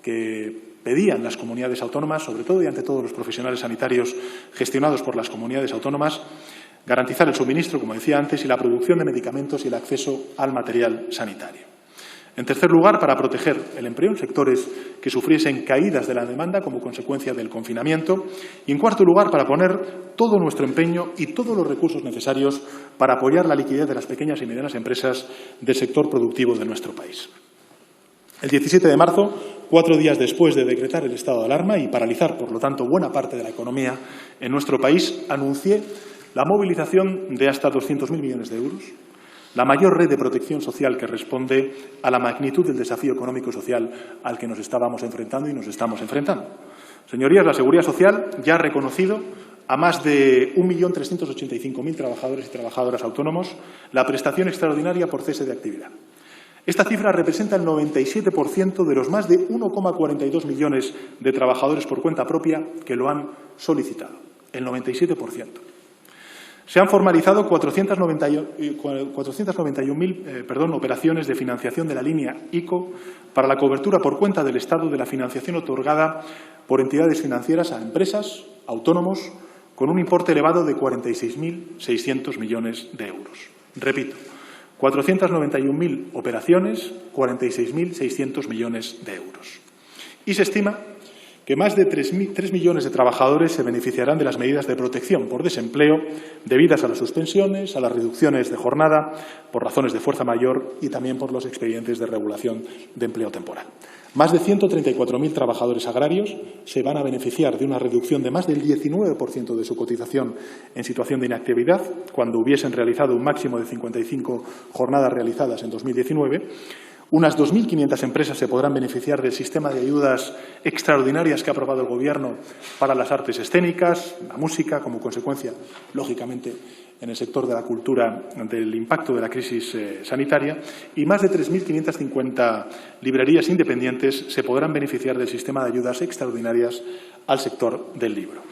que pedían las comunidades autónomas, sobre todo y ante todo los profesionales sanitarios gestionados por las comunidades autónomas, garantizar el suministro, como decía antes, y la producción de medicamentos y el acceso al material sanitario. En tercer lugar, para proteger el empleo en sectores que sufriesen caídas de la demanda como consecuencia del confinamiento. Y, en cuarto lugar, para poner todo nuestro empeño y todos los recursos necesarios para apoyar la liquidez de las pequeñas y medianas empresas del sector productivo de nuestro país. El 17 de marzo, 4 días después de decretar el estado de alarma y paralizar, por lo tanto, buena parte de la economía en nuestro país, anuncié la movilización de hasta 200.000 millones de euros, la mayor red de protección social que responde a la magnitud del desafío económico y social al que nos estábamos enfrentando y nos estamos enfrentando. Señorías, la Seguridad Social ya ha reconocido a más de 1.385.000 trabajadores y trabajadoras autónomos la prestación extraordinaria por cese de actividad. Esta cifra representa el 97% de los más de 1,42 millones de trabajadores por cuenta propia que lo han solicitado. El 97%. Se han formalizado 491.000 operaciones de financiación de la línea ICO para la cobertura por cuenta del Estado de la financiación otorgada por entidades financieras a empresas, autónomos, con un importe elevado de 46.600 millones de euros. Repito, 491.000 operaciones, 46.600 millones de euros. Y se estima que más de 3 millones de trabajadores se beneficiarán de las medidas de protección por desempleo debidas a las suspensiones, a las reducciones de jornada, por razones de fuerza mayor y también por los expedientes de regulación de empleo temporal. Más de 134.000 trabajadores agrarios se van a beneficiar de una reducción de más del 19% de su cotización en situación de inactividad, cuando hubiesen realizado un máximo de 55 jornadas realizadas en 2019. Unas 2.500 empresas se podrán beneficiar del sistema de ayudas extraordinarias que ha aprobado el Gobierno para las artes escénicas, la música, como consecuencia, lógicamente, en el sector de la cultura del impacto de la crisis sanitaria, y más de 3.550 librerías independientes se podrán beneficiar del sistema de ayudas extraordinarias al sector del libro.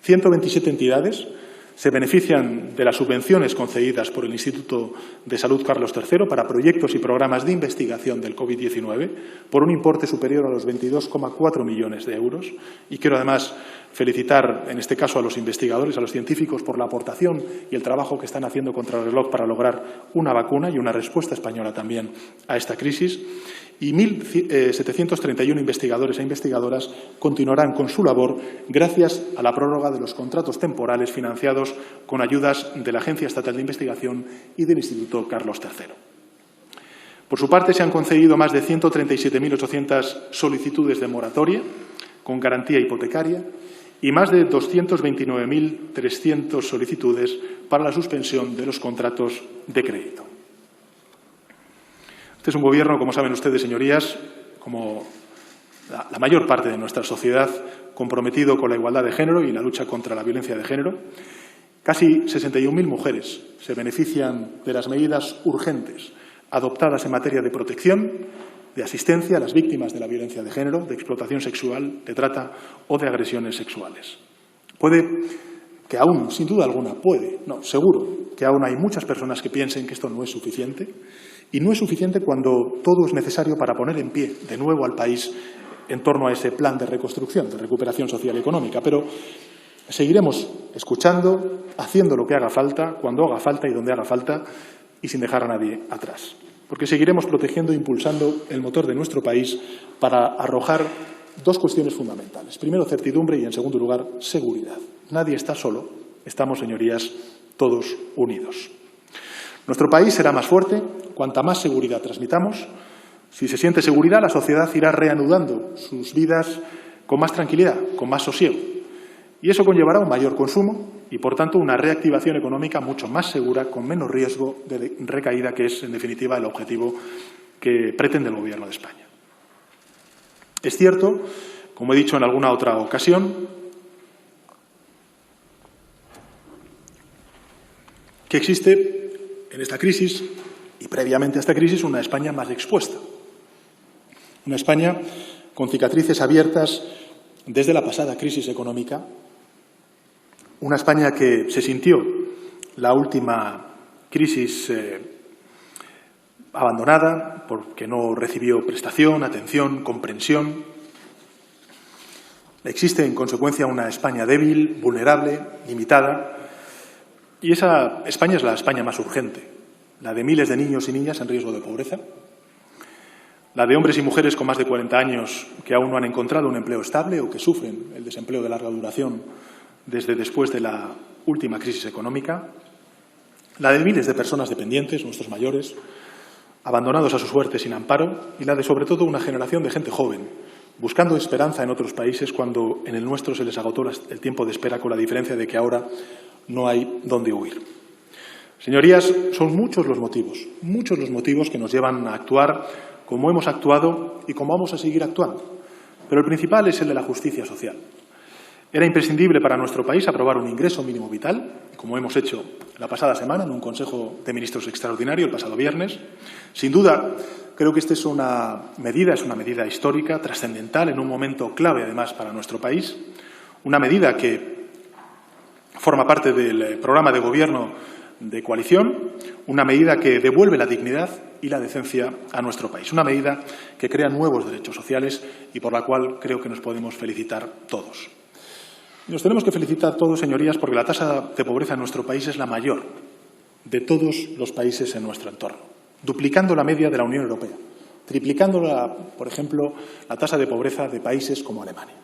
127 entidades se benefician de las subvenciones concedidas por el Instituto de Salud Carlos III para proyectos y programas de investigación del COVID-19 por un importe superior a los 22,4 millones de euros. Y quiero además felicitar, en este caso, a los investigadores, a los científicos, por la aportación y el trabajo que están haciendo contra el reloj para lograr una vacuna y una respuesta española también a esta crisis. Y 1.731 investigadores e investigadoras continuarán con su labor gracias a la prórroga de los contratos temporales financiados con ayudas de la Agencia Estatal de Investigación y del Instituto Carlos III. Por su parte, se han concedido más de 137.800 solicitudes de moratoria con garantía hipotecaria y más de 229.300 solicitudes para la suspensión de los contratos de crédito. Este es un Gobierno, como saben ustedes, señorías, como la mayor parte de nuestra sociedad, comprometido con la igualdad de género y la lucha contra la violencia de género. Casi 61.000 mujeres se benefician de las medidas urgentes adoptadas en materia de protección, de asistencia a las víctimas de la violencia de género, de explotación sexual, de trata o de agresiones sexuales. Puede que aún, sin duda alguna, seguro que aún hay muchas personas que piensen que esto no es suficiente, y no es suficiente cuando todo es necesario para poner en pie de nuevo al país en torno a ese plan de reconstrucción, de recuperación social y económica. Pero seguiremos escuchando, haciendo lo que haga falta, cuando haga falta y donde haga falta, y sin dejar a nadie atrás. Porque seguiremos protegiendo e impulsando el motor de nuestro país para arrojar dos cuestiones fundamentales. Primero, certidumbre y, en segundo lugar, seguridad. Nadie está solo. Estamos, señorías, todos unidos. Nuestro país será más fuerte cuanta más seguridad transmitamos. Si se siente seguridad, la sociedad irá reanudando sus vidas con más tranquilidad, con más sosiego. Y eso conllevará un mayor consumo y, por tanto, una reactivación económica mucho más segura, con menos riesgo de recaída, que es, en definitiva, el objetivo que pretende el Gobierno de España. Es cierto, como he dicho en alguna otra ocasión, que existe en esta crisis y previamente a esta crisis una España más expuesta. Una España con cicatrices abiertas desde la pasada crisis económica. Una España que se sintió la última crisis abandonada porque no recibió prestación, atención, comprensión. Existe, en consecuencia, una España débil, vulnerable, limitada. Y esa España es la España más urgente, la de miles de niños y niñas en riesgo de pobreza, la de hombres y mujeres con más de 40 años que aún no han encontrado un empleo estable o que sufren el desempleo de larga duración desde después de la última crisis económica, la de miles de personas dependientes, nuestros mayores, abandonados a su suerte sin amparo, y la de, sobre todo, una generación de gente joven, buscando esperanza en otros países cuando en el nuestro se les agotó el tiempo de espera, con la diferencia de que ahora no hay dónde huir. Señorías, son muchos los motivos que nos llevan a actuar como hemos actuado y como vamos a seguir actuando. Pero el principal es el de la justicia social. Era imprescindible para nuestro país aprobar un ingreso mínimo vital, como hemos hecho la pasada semana en un Consejo de Ministros extraordinario, el pasado viernes. Sin duda, creo que esta es una medida histórica, trascendental, en un momento clave, además, para nuestro país. Una medida que forma parte del programa de gobierno de coalición, una medida que devuelve la dignidad y la decencia a nuestro país, una medida que crea nuevos derechos sociales y por la cual creo que nos podemos felicitar todos. Y nos tenemos que felicitar todos, señorías, porque la tasa de pobreza en nuestro país es la mayor de todos los países en nuestro entorno, duplicando la media de la Unión Europea, triplicando, por ejemplo, la tasa de pobreza de países como Alemania.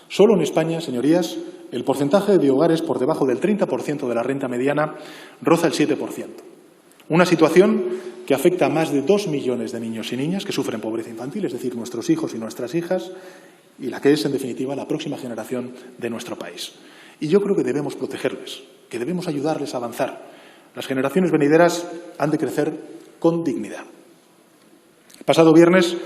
Solo en España, señorías, el porcentaje de hogares por debajo del 30% de la renta mediana roza el 7%. Una situación que afecta a más de 2 millones de niños y niñas que sufren pobreza infantil, es decir, nuestros hijos y nuestras hijas, y la que es, en definitiva, la próxima generación de nuestro país. Y yo creo que debemos protegerles, que debemos ayudarles a avanzar. Las generaciones venideras han de crecer con dignidad. El pasado viernes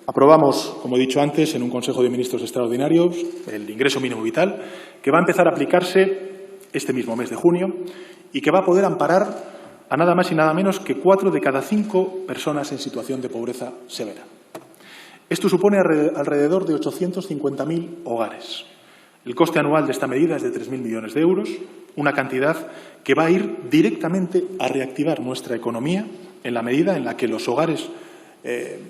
aprobamos, como he dicho antes, en un Consejo de Ministros extraordinario, el ingreso mínimo vital, que va a empezar a aplicarse este mismo mes de junio y que va a poder amparar a nada más y nada menos que 4 de cada 5 personas en situación de pobreza severa. Esto supone alrededor de 850.000 hogares. El coste anual de esta medida es de 3.000 millones de euros, una cantidad que va a ir directamente a reactivar nuestra economía en la medida en la que los hogares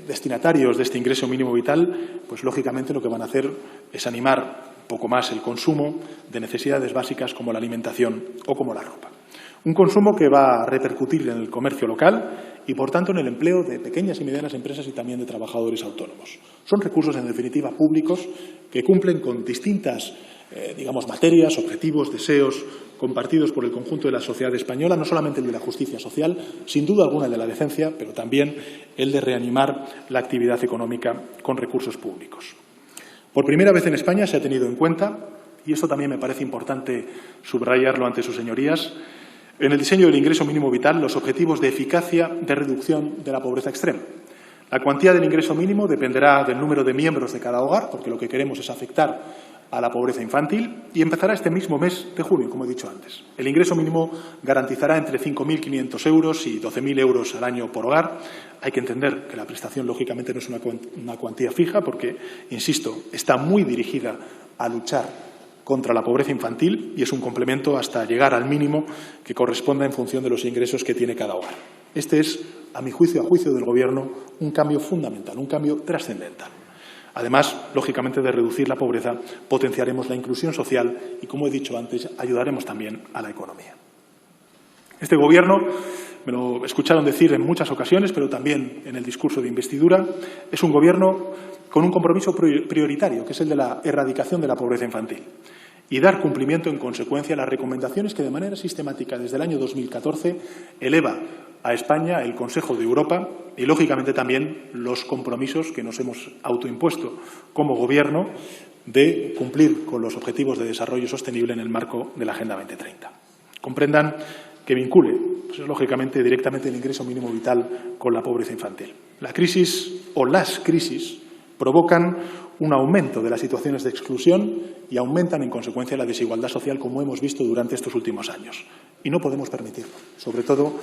destinatarios de este ingreso mínimo vital, pues lógicamente lo que van a hacer es animar poco más el consumo de necesidades básicas como la alimentación o como la ropa. Un consumo que va a repercutir en el comercio local y, por tanto, en el empleo de pequeñas y medianas empresas y también de trabajadores autónomos. Son recursos, en definitiva, públicos que cumplen con distintas materias, objetivos, deseos compartidos por el conjunto de la sociedad española, no solamente el de la justicia social, sin duda alguna el de la decencia, pero también el de reanimar la actividad económica con recursos públicos. Por primera vez en España se ha tenido en cuenta, y esto también me parece importante subrayarlo ante sus señorías, en el diseño del ingreso mínimo vital los objetivos de eficacia de reducción de la pobreza extrema. La cuantía del ingreso mínimo dependerá del número de miembros de cada hogar, porque lo que queremos es afectar a la pobreza infantil, y empezará este mismo mes de junio, como he dicho antes. El ingreso mínimo garantizará entre 5.500 euros y 12.000 euros al año por hogar. Hay que entender que la prestación, lógicamente, no es una cuantía fija porque, insisto, está muy dirigida a luchar contra la pobreza infantil y es un complemento hasta llegar al mínimo que corresponda en función de los ingresos que tiene cada hogar. Este es, a mi juicio, a juicio del Gobierno, un cambio fundamental, un cambio trascendental. Además, lógicamente, de reducir la pobreza, potenciaremos la inclusión social y, como he dicho antes, ayudaremos también a la economía. Este Gobierno, me lo escucharon decir en muchas ocasiones, pero también en el discurso de investidura, es un Gobierno con un compromiso prioritario, que es el de la erradicación de la pobreza infantil, y dar cumplimiento, en consecuencia, a las recomendaciones que, de manera sistemática, desde el año 2014, eleva a España el Consejo de Europa y, lógicamente, también los compromisos que nos hemos autoimpuesto como Gobierno de cumplir con los objetivos de desarrollo sostenible en el marco de la Agenda 2030. Comprendan que vincule, lógicamente, directamente el ingreso mínimo vital con la pobreza infantil. La crisis o las crisis provocan un aumento de las situaciones de exclusión y aumentan, en consecuencia, la desigualdad social, como hemos visto durante estos últimos años. Y no podemos permitirlo, sobre todo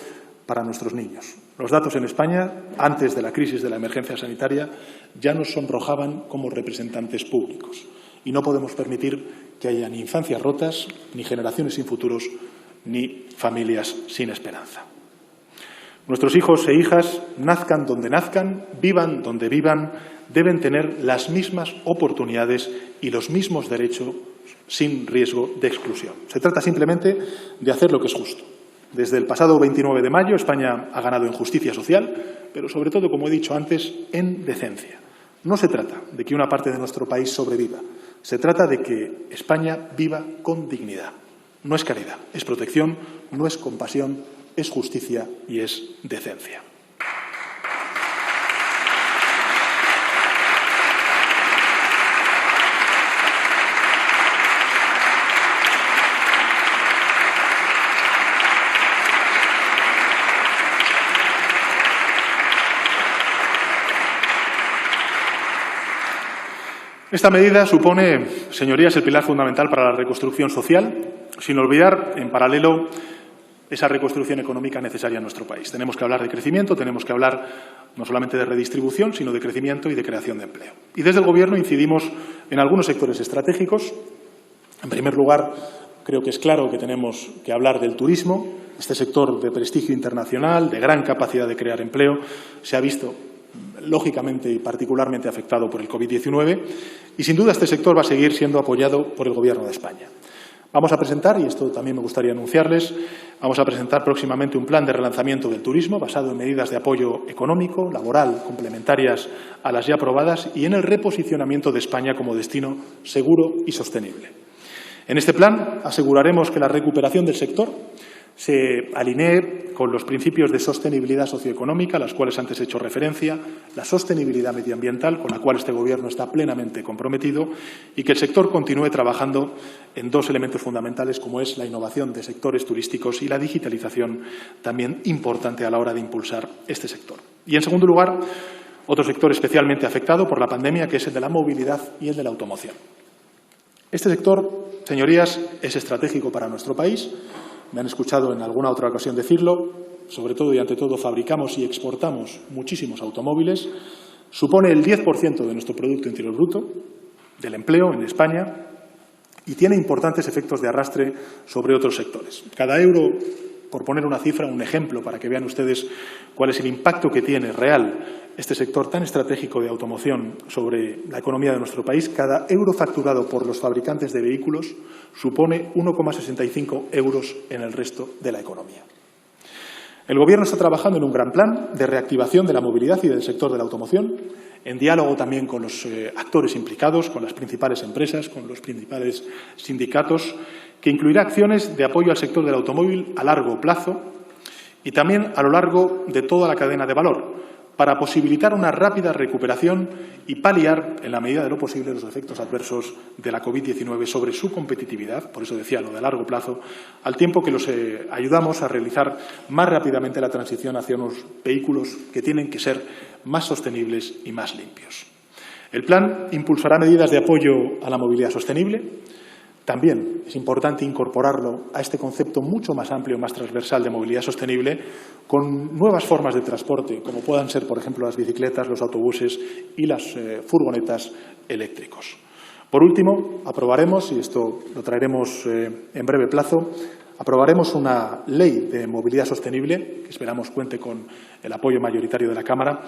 para nuestros niños. Los datos en España, antes de la crisis de la emergencia sanitaria, ya nos sonrojaban como representantes públicos. Y no podemos permitir que haya ni infancias rotas, ni generaciones sin futuros, ni familias sin esperanza. Nuestros hijos e hijas, nazcan donde nazcan, vivan donde vivan, deben tener las mismas oportunidades y los mismos derechos sin riesgo de exclusión. Se trata simplemente de hacer lo que es justo. Desde el pasado 29 de mayo, España ha ganado en justicia social, pero sobre todo, como he dicho antes, en decencia. No se trata de que una parte de nuestro país sobreviva. Se trata de que España viva con dignidad. No es caridad, es protección, no es compasión, es justicia y es decencia. Esta medida supone, señorías, el pilar fundamental para la reconstrucción social, sin olvidar, en paralelo, esa reconstrucción económica necesaria en nuestro país. Tenemos que hablar de crecimiento, tenemos que hablar no solamente de redistribución, sino de crecimiento y de creación de empleo. Y desde el Gobierno incidimos en algunos sectores estratégicos. En primer lugar, creo que es claro que tenemos que hablar del turismo. Este sector de prestigio internacional, de gran capacidad de crear empleo, se ha visto lógicamente y particularmente afectado por el COVID-19 y, sin duda, este sector va a seguir siendo apoyado por el Gobierno de España. Vamos a presentar, y esto también me gustaría anunciarles, vamos a presentar próximamente un plan de relanzamiento del turismo basado en medidas de apoyo económico, laboral, complementarias a las ya aprobadas y en el reposicionamiento de España como destino seguro y sostenible. En este plan aseguraremos que la recuperación del sector se alinee con los principios de sostenibilidad socioeconómica, a los cuales antes he hecho referencia, la sostenibilidad medioambiental, con la cual este Gobierno está plenamente comprometido, y que el sector continúe trabajando en dos elementos fundamentales, como es la innovación de sectores turísticos y la digitalización, también importante a la hora de impulsar este sector. Y, en segundo lugar, otro sector especialmente afectado por la pandemia, que es el de la movilidad y el de la automoción. Este sector, señorías, es estratégico para nuestro país. Me han escuchado en alguna otra ocasión decirlo, sobre todo y ante todo fabricamos y exportamos muchísimos automóviles, supone el 10% de nuestro Producto Interior Bruto, del empleo en España, y tiene importantes efectos de arrastre sobre otros sectores. Cada euro Por poner una cifra, un ejemplo, para que vean ustedes cuál es el impacto que tiene real este sector tan estratégico de automoción sobre la economía de nuestro país, cada euro facturado por los fabricantes de vehículos supone 1,65 euros en el resto de la economía. El Gobierno está trabajando en un gran plan de reactivación de la movilidad y del sector de la automoción, en diálogo también con los actores implicados, con las principales empresas, con los principales sindicatos, que incluirá acciones de apoyo al sector del automóvil a largo plazo y también a lo largo de toda la cadena de valor, para posibilitar una rápida recuperación y paliar, en la medida de lo posible, los efectos adversos de la COVID-19 sobre su competitividad, por eso decía lo de largo plazo, al tiempo que los ayudamos a realizar más rápidamente la transición hacia unos vehículos que tienen que ser más sostenibles y más limpios. El plan impulsará medidas de apoyo a la movilidad sostenible. También es importante incorporarlo a este concepto mucho más amplio, más transversal de movilidad sostenible, con nuevas formas de transporte, como puedan ser, por ejemplo, las bicicletas, los autobuses y las furgonetas eléctricos. Por último, aprobaremos, y esto lo traeremos en breve plazo, aprobaremos una ley de movilidad sostenible, que esperamos cuente con el apoyo mayoritario de la Cámara,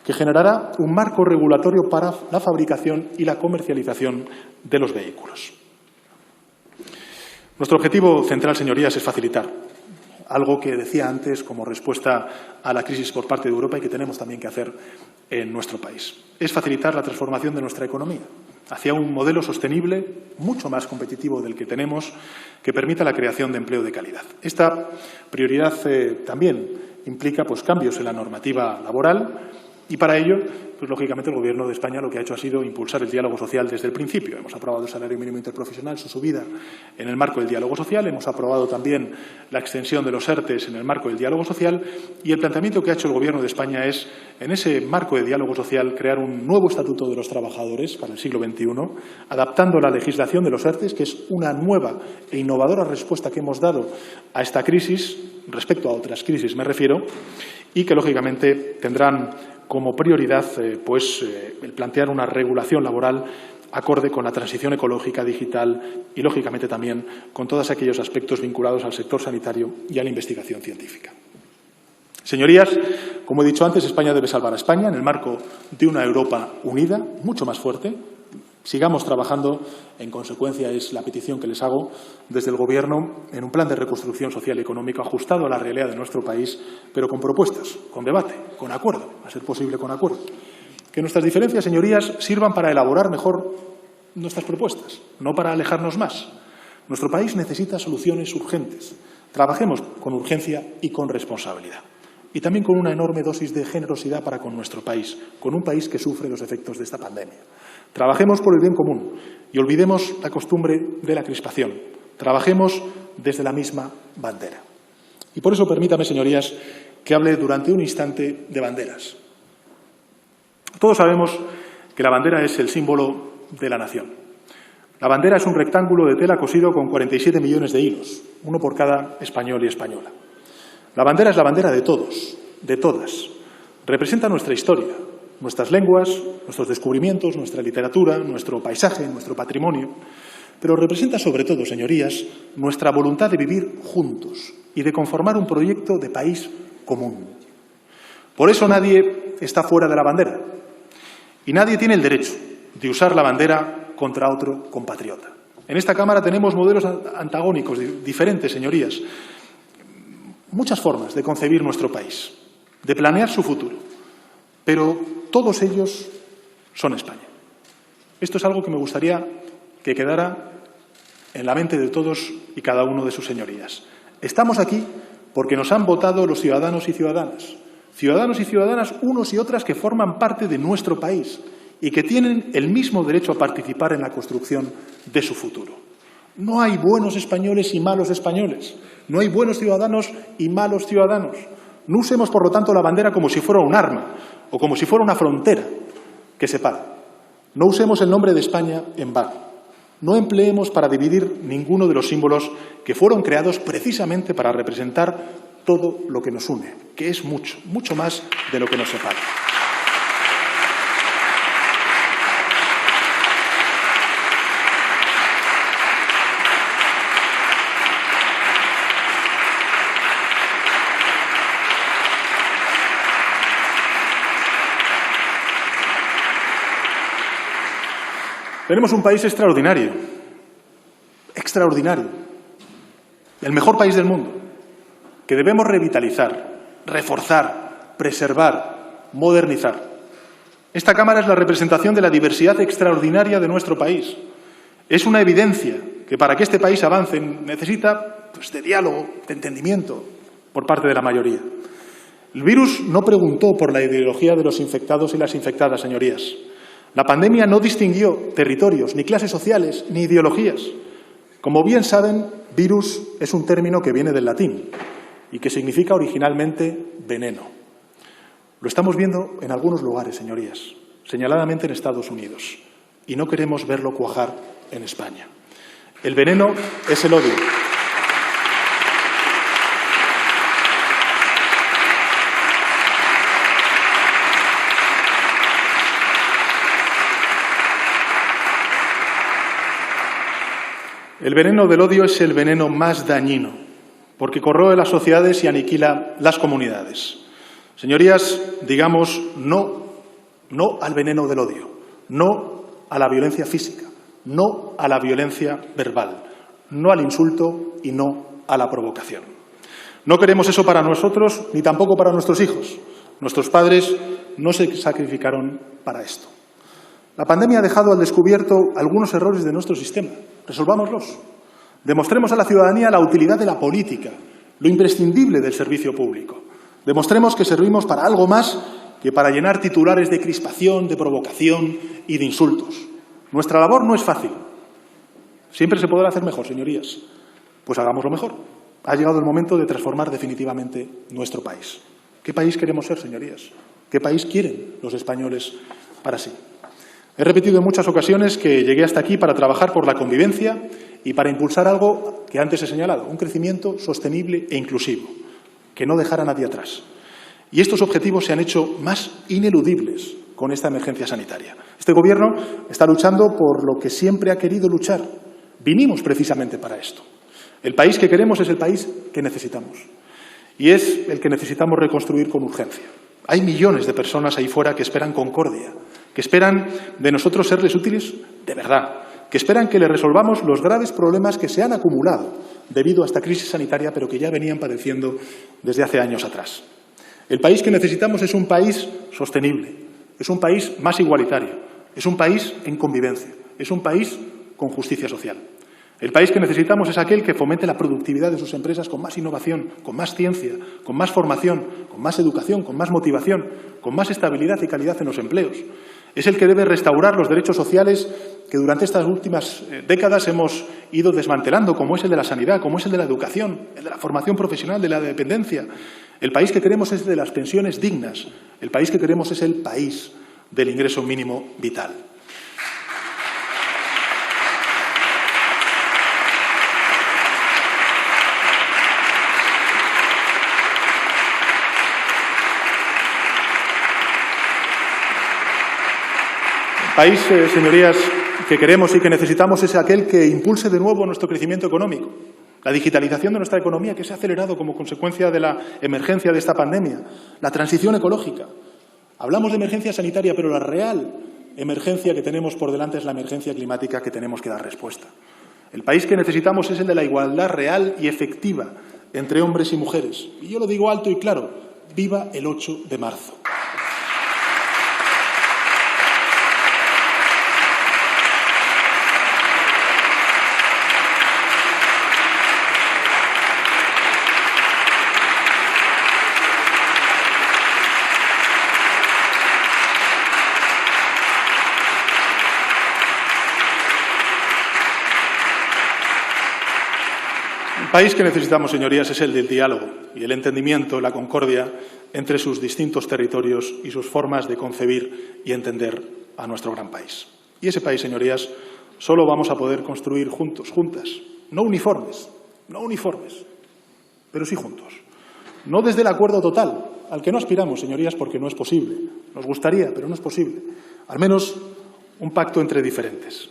que generará un marco regulatorio para la fabricación y la comercialización de los vehículos. Nuestro objetivo central, señorías, es facilitar algo que decía antes como respuesta a la crisis por parte de Europa y que tenemos también que hacer en nuestro país. Es facilitar la transformación de nuestra economía hacia un modelo sostenible, mucho más competitivo del que tenemos, que permita la creación de empleo de calidad. Esta prioridad también implica cambios en la normativa laboral y para ello, lógicamente, el Gobierno de España lo que ha hecho ha sido impulsar el diálogo social desde el principio. Hemos aprobado el salario mínimo interprofesional, su subida en el marco del diálogo social. Hemos aprobado también la extensión de los ERTEs en el marco del diálogo social. Y el planteamiento que ha hecho el Gobierno de España es, en ese marco de diálogo social, crear un nuevo estatuto de los trabajadores para el siglo XXI, adaptando la legislación de los ERTEs, que es una nueva e innovadora respuesta que hemos dado a esta crisis, respecto a otras crisis me refiero, y que, lógicamente, tendrán como prioridad el plantear una regulación laboral acorde con la transición ecológica, digital y, lógicamente, también con todos aquellos aspectos vinculados al sector sanitario y a la investigación científica. Señorías, como he dicho antes, España debe salvar a España en el marco de una Europa unida, mucho más fuerte. Sigamos trabajando, en consecuencia es la petición que les hago desde el Gobierno, en un plan de reconstrucción social y económica ajustado a la realidad de nuestro país, pero con propuestas, con debate, con acuerdo, a ser posible con acuerdo. Que nuestras diferencias, señorías, sirvan para elaborar mejor nuestras propuestas, no para alejarnos más. Nuestro país necesita soluciones urgentes. Trabajemos con urgencia y con responsabilidad. Y también con una enorme dosis de generosidad para con nuestro país, con un país que sufre los efectos de esta pandemia. Trabajemos por el bien común y olvidemos la costumbre de la crispación. Trabajemos desde la misma bandera. Y por eso permítame, señorías, que hable durante un instante de banderas. Todos sabemos que la bandera es el símbolo de la nación. La bandera es un rectángulo de tela cosido con 47 millones de hilos, uno por cada español y española. La bandera es la bandera de todos, de todas. Representa nuestra historia, nuestras lenguas, nuestros descubrimientos, nuestra literatura, nuestro paisaje, nuestro patrimonio. Pero representa sobre todo, señorías, nuestra voluntad de vivir juntos y de conformar un proyecto de país común. Por eso nadie está fuera de la bandera y nadie tiene el derecho de usar la bandera contra otro compatriota. En esta Cámara tenemos modelos antagónicos, diferentes, señorías. Muchas formas de concebir nuestro país, de planear su futuro, pero todos ellos son España. Esto es algo que me gustaría que quedara en la mente de todos y cada uno de sus señorías. Estamos aquí porque nos han votado los ciudadanos y ciudadanas unos y otras que forman parte de nuestro país y que tienen el mismo derecho a participar en la construcción de su futuro. No hay buenos españoles y malos españoles. No hay buenos ciudadanos y malos ciudadanos. No usemos, por lo tanto, la bandera como si fuera un arma o como si fuera una frontera que separa. No usemos el nombre de España en vano. No empleemos para dividir ninguno de los símbolos que fueron creados precisamente para representar todo lo que nos une, que es mucho, mucho más de lo que nos separa. Tenemos un país extraordinario, extraordinario, el mejor país del mundo, que debemos revitalizar, reforzar, preservar, modernizar. Esta Cámara es la representación de la diversidad extraordinaria de nuestro país. Es una evidencia que para que este país avance necesita de diálogo, de entendimiento por parte de la mayoría. El virus no preguntó por la ideología de los infectados y las infectadas, señorías. La pandemia no distinguió territorios, ni clases sociales, ni ideologías. Como bien saben, virus es un término que viene del latín y que significa originalmente veneno. Lo estamos viendo en algunos lugares, señorías, señaladamente en Estados Unidos, y no queremos verlo cuajar en España. El veneno es el odio. El veneno del odio es el veneno más dañino, porque corroe las sociedades y aniquila las comunidades. Señorías, digamos no al veneno del odio, no a la violencia física, no a la violencia verbal, no al insulto y no a la provocación. No queremos eso para nosotros ni tampoco para nuestros hijos. Nuestros padres no se sacrificaron para esto. La pandemia ha dejado al descubierto algunos errores de nuestro sistema. Resolvámoslos. Demostremos a la ciudadanía la utilidad de la política, lo imprescindible del servicio público. Demostremos que servimos para algo más que para llenar titulares de crispación, de provocación y de insultos. Nuestra labor no es fácil. Siempre se podrá hacer mejor, señorías. Pues hagámoslo mejor. Ha llegado el momento de transformar definitivamente nuestro país. ¿Qué país queremos ser, señorías? ¿Qué país quieren los españoles para sí? He repetido en muchas ocasiones que llegué hasta aquí para trabajar por la convivencia y para impulsar algo que antes he señalado, un crecimiento sostenible e inclusivo, que no dejara a nadie atrás. Y estos objetivos se han hecho más ineludibles con esta emergencia sanitaria. Este Gobierno está luchando por lo que siempre ha querido luchar. Vinimos precisamente para esto. El país que queremos es el país que necesitamos. Y es el que necesitamos reconstruir con urgencia. Hay millones de personas ahí fuera que esperan concordia, que esperan de nosotros serles útiles de verdad, que esperan que les resolvamos los graves problemas que se han acumulado debido a esta crisis sanitaria, pero que ya venían padeciendo desde hace años atrás. El país que necesitamos es un país sostenible, es un país más igualitario, es un país en convivencia, es un país con justicia social. El país que necesitamos es aquel que fomente la productividad de sus empresas con más innovación, con más ciencia, con más formación, con más educación, con más motivación, con más estabilidad y calidad en los empleos. Es el que debe restaurar los derechos sociales que durante estas últimas décadas hemos ido desmantelando, como es el de la sanidad, como es el de la educación, el de la formación profesional, de la dependencia. El país que queremos es el de las pensiones dignas. El país que queremos es el país del ingreso mínimo vital. El país, señorías, que queremos y que necesitamos es aquel que impulse de nuevo nuestro crecimiento económico. La digitalización de nuestra economía, que se ha acelerado como consecuencia de la emergencia de esta pandemia. La transición ecológica. Hablamos de emergencia sanitaria, pero la real emergencia que tenemos por delante es la emergencia climática que tenemos que dar respuesta. El país que necesitamos es el de la igualdad real y efectiva entre hombres y mujeres. Y yo lo digo alto y claro, ¡viva el 8 de marzo! El país que necesitamos, señorías, es el del diálogo y el entendimiento, la concordia entre sus distintos territorios y sus formas de concebir y entender a nuestro gran país. Y ese país, señorías, solo vamos a poder construir juntos, juntas, no uniformes, pero sí juntos. No desde el acuerdo total, al que no aspiramos, señorías, porque no es posible. Nos gustaría, pero no es posible. Al menos un pacto entre diferentes.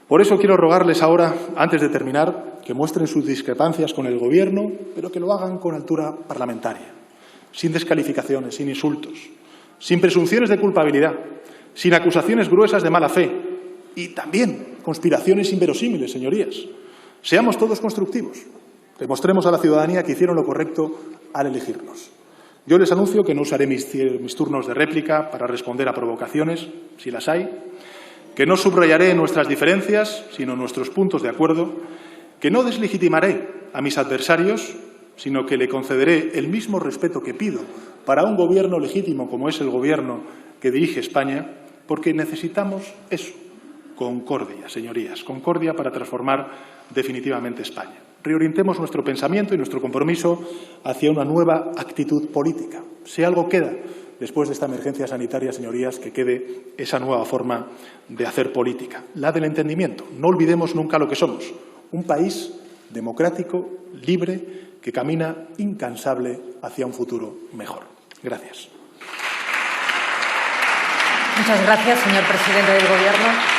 Por eso quiero rogarles ahora, antes de terminar, que muestren sus discrepancias con el Gobierno, pero que lo hagan con altura parlamentaria, sin descalificaciones, sin insultos, sin presunciones de culpabilidad, sin acusaciones gruesas de mala fe y también conspiraciones inverosímiles, señorías. Seamos todos constructivos. Demostremos a la ciudadanía que hicieron lo correcto al elegirnos. Yo les anuncio que no usaré mis turnos de réplica para responder a provocaciones, si las hay, que no subrayaré nuestras diferencias, sino nuestros puntos de acuerdo, que no deslegitimaré a mis adversarios, sino que le concederé el mismo respeto que pido para un gobierno legítimo como es el gobierno que dirige España, porque necesitamos eso, concordia, señorías, concordia para transformar definitivamente España. Reorientemos nuestro pensamiento y nuestro compromiso hacia una nueva actitud política. Si algo queda después de esta emergencia sanitaria, señorías, que quede esa nueva forma de hacer política, la del entendimiento. No olvidemos nunca lo que somos, un país democrático, libre, que camina incansable hacia un futuro mejor. Gracias. Muchas gracias, señor presidente del Gobierno.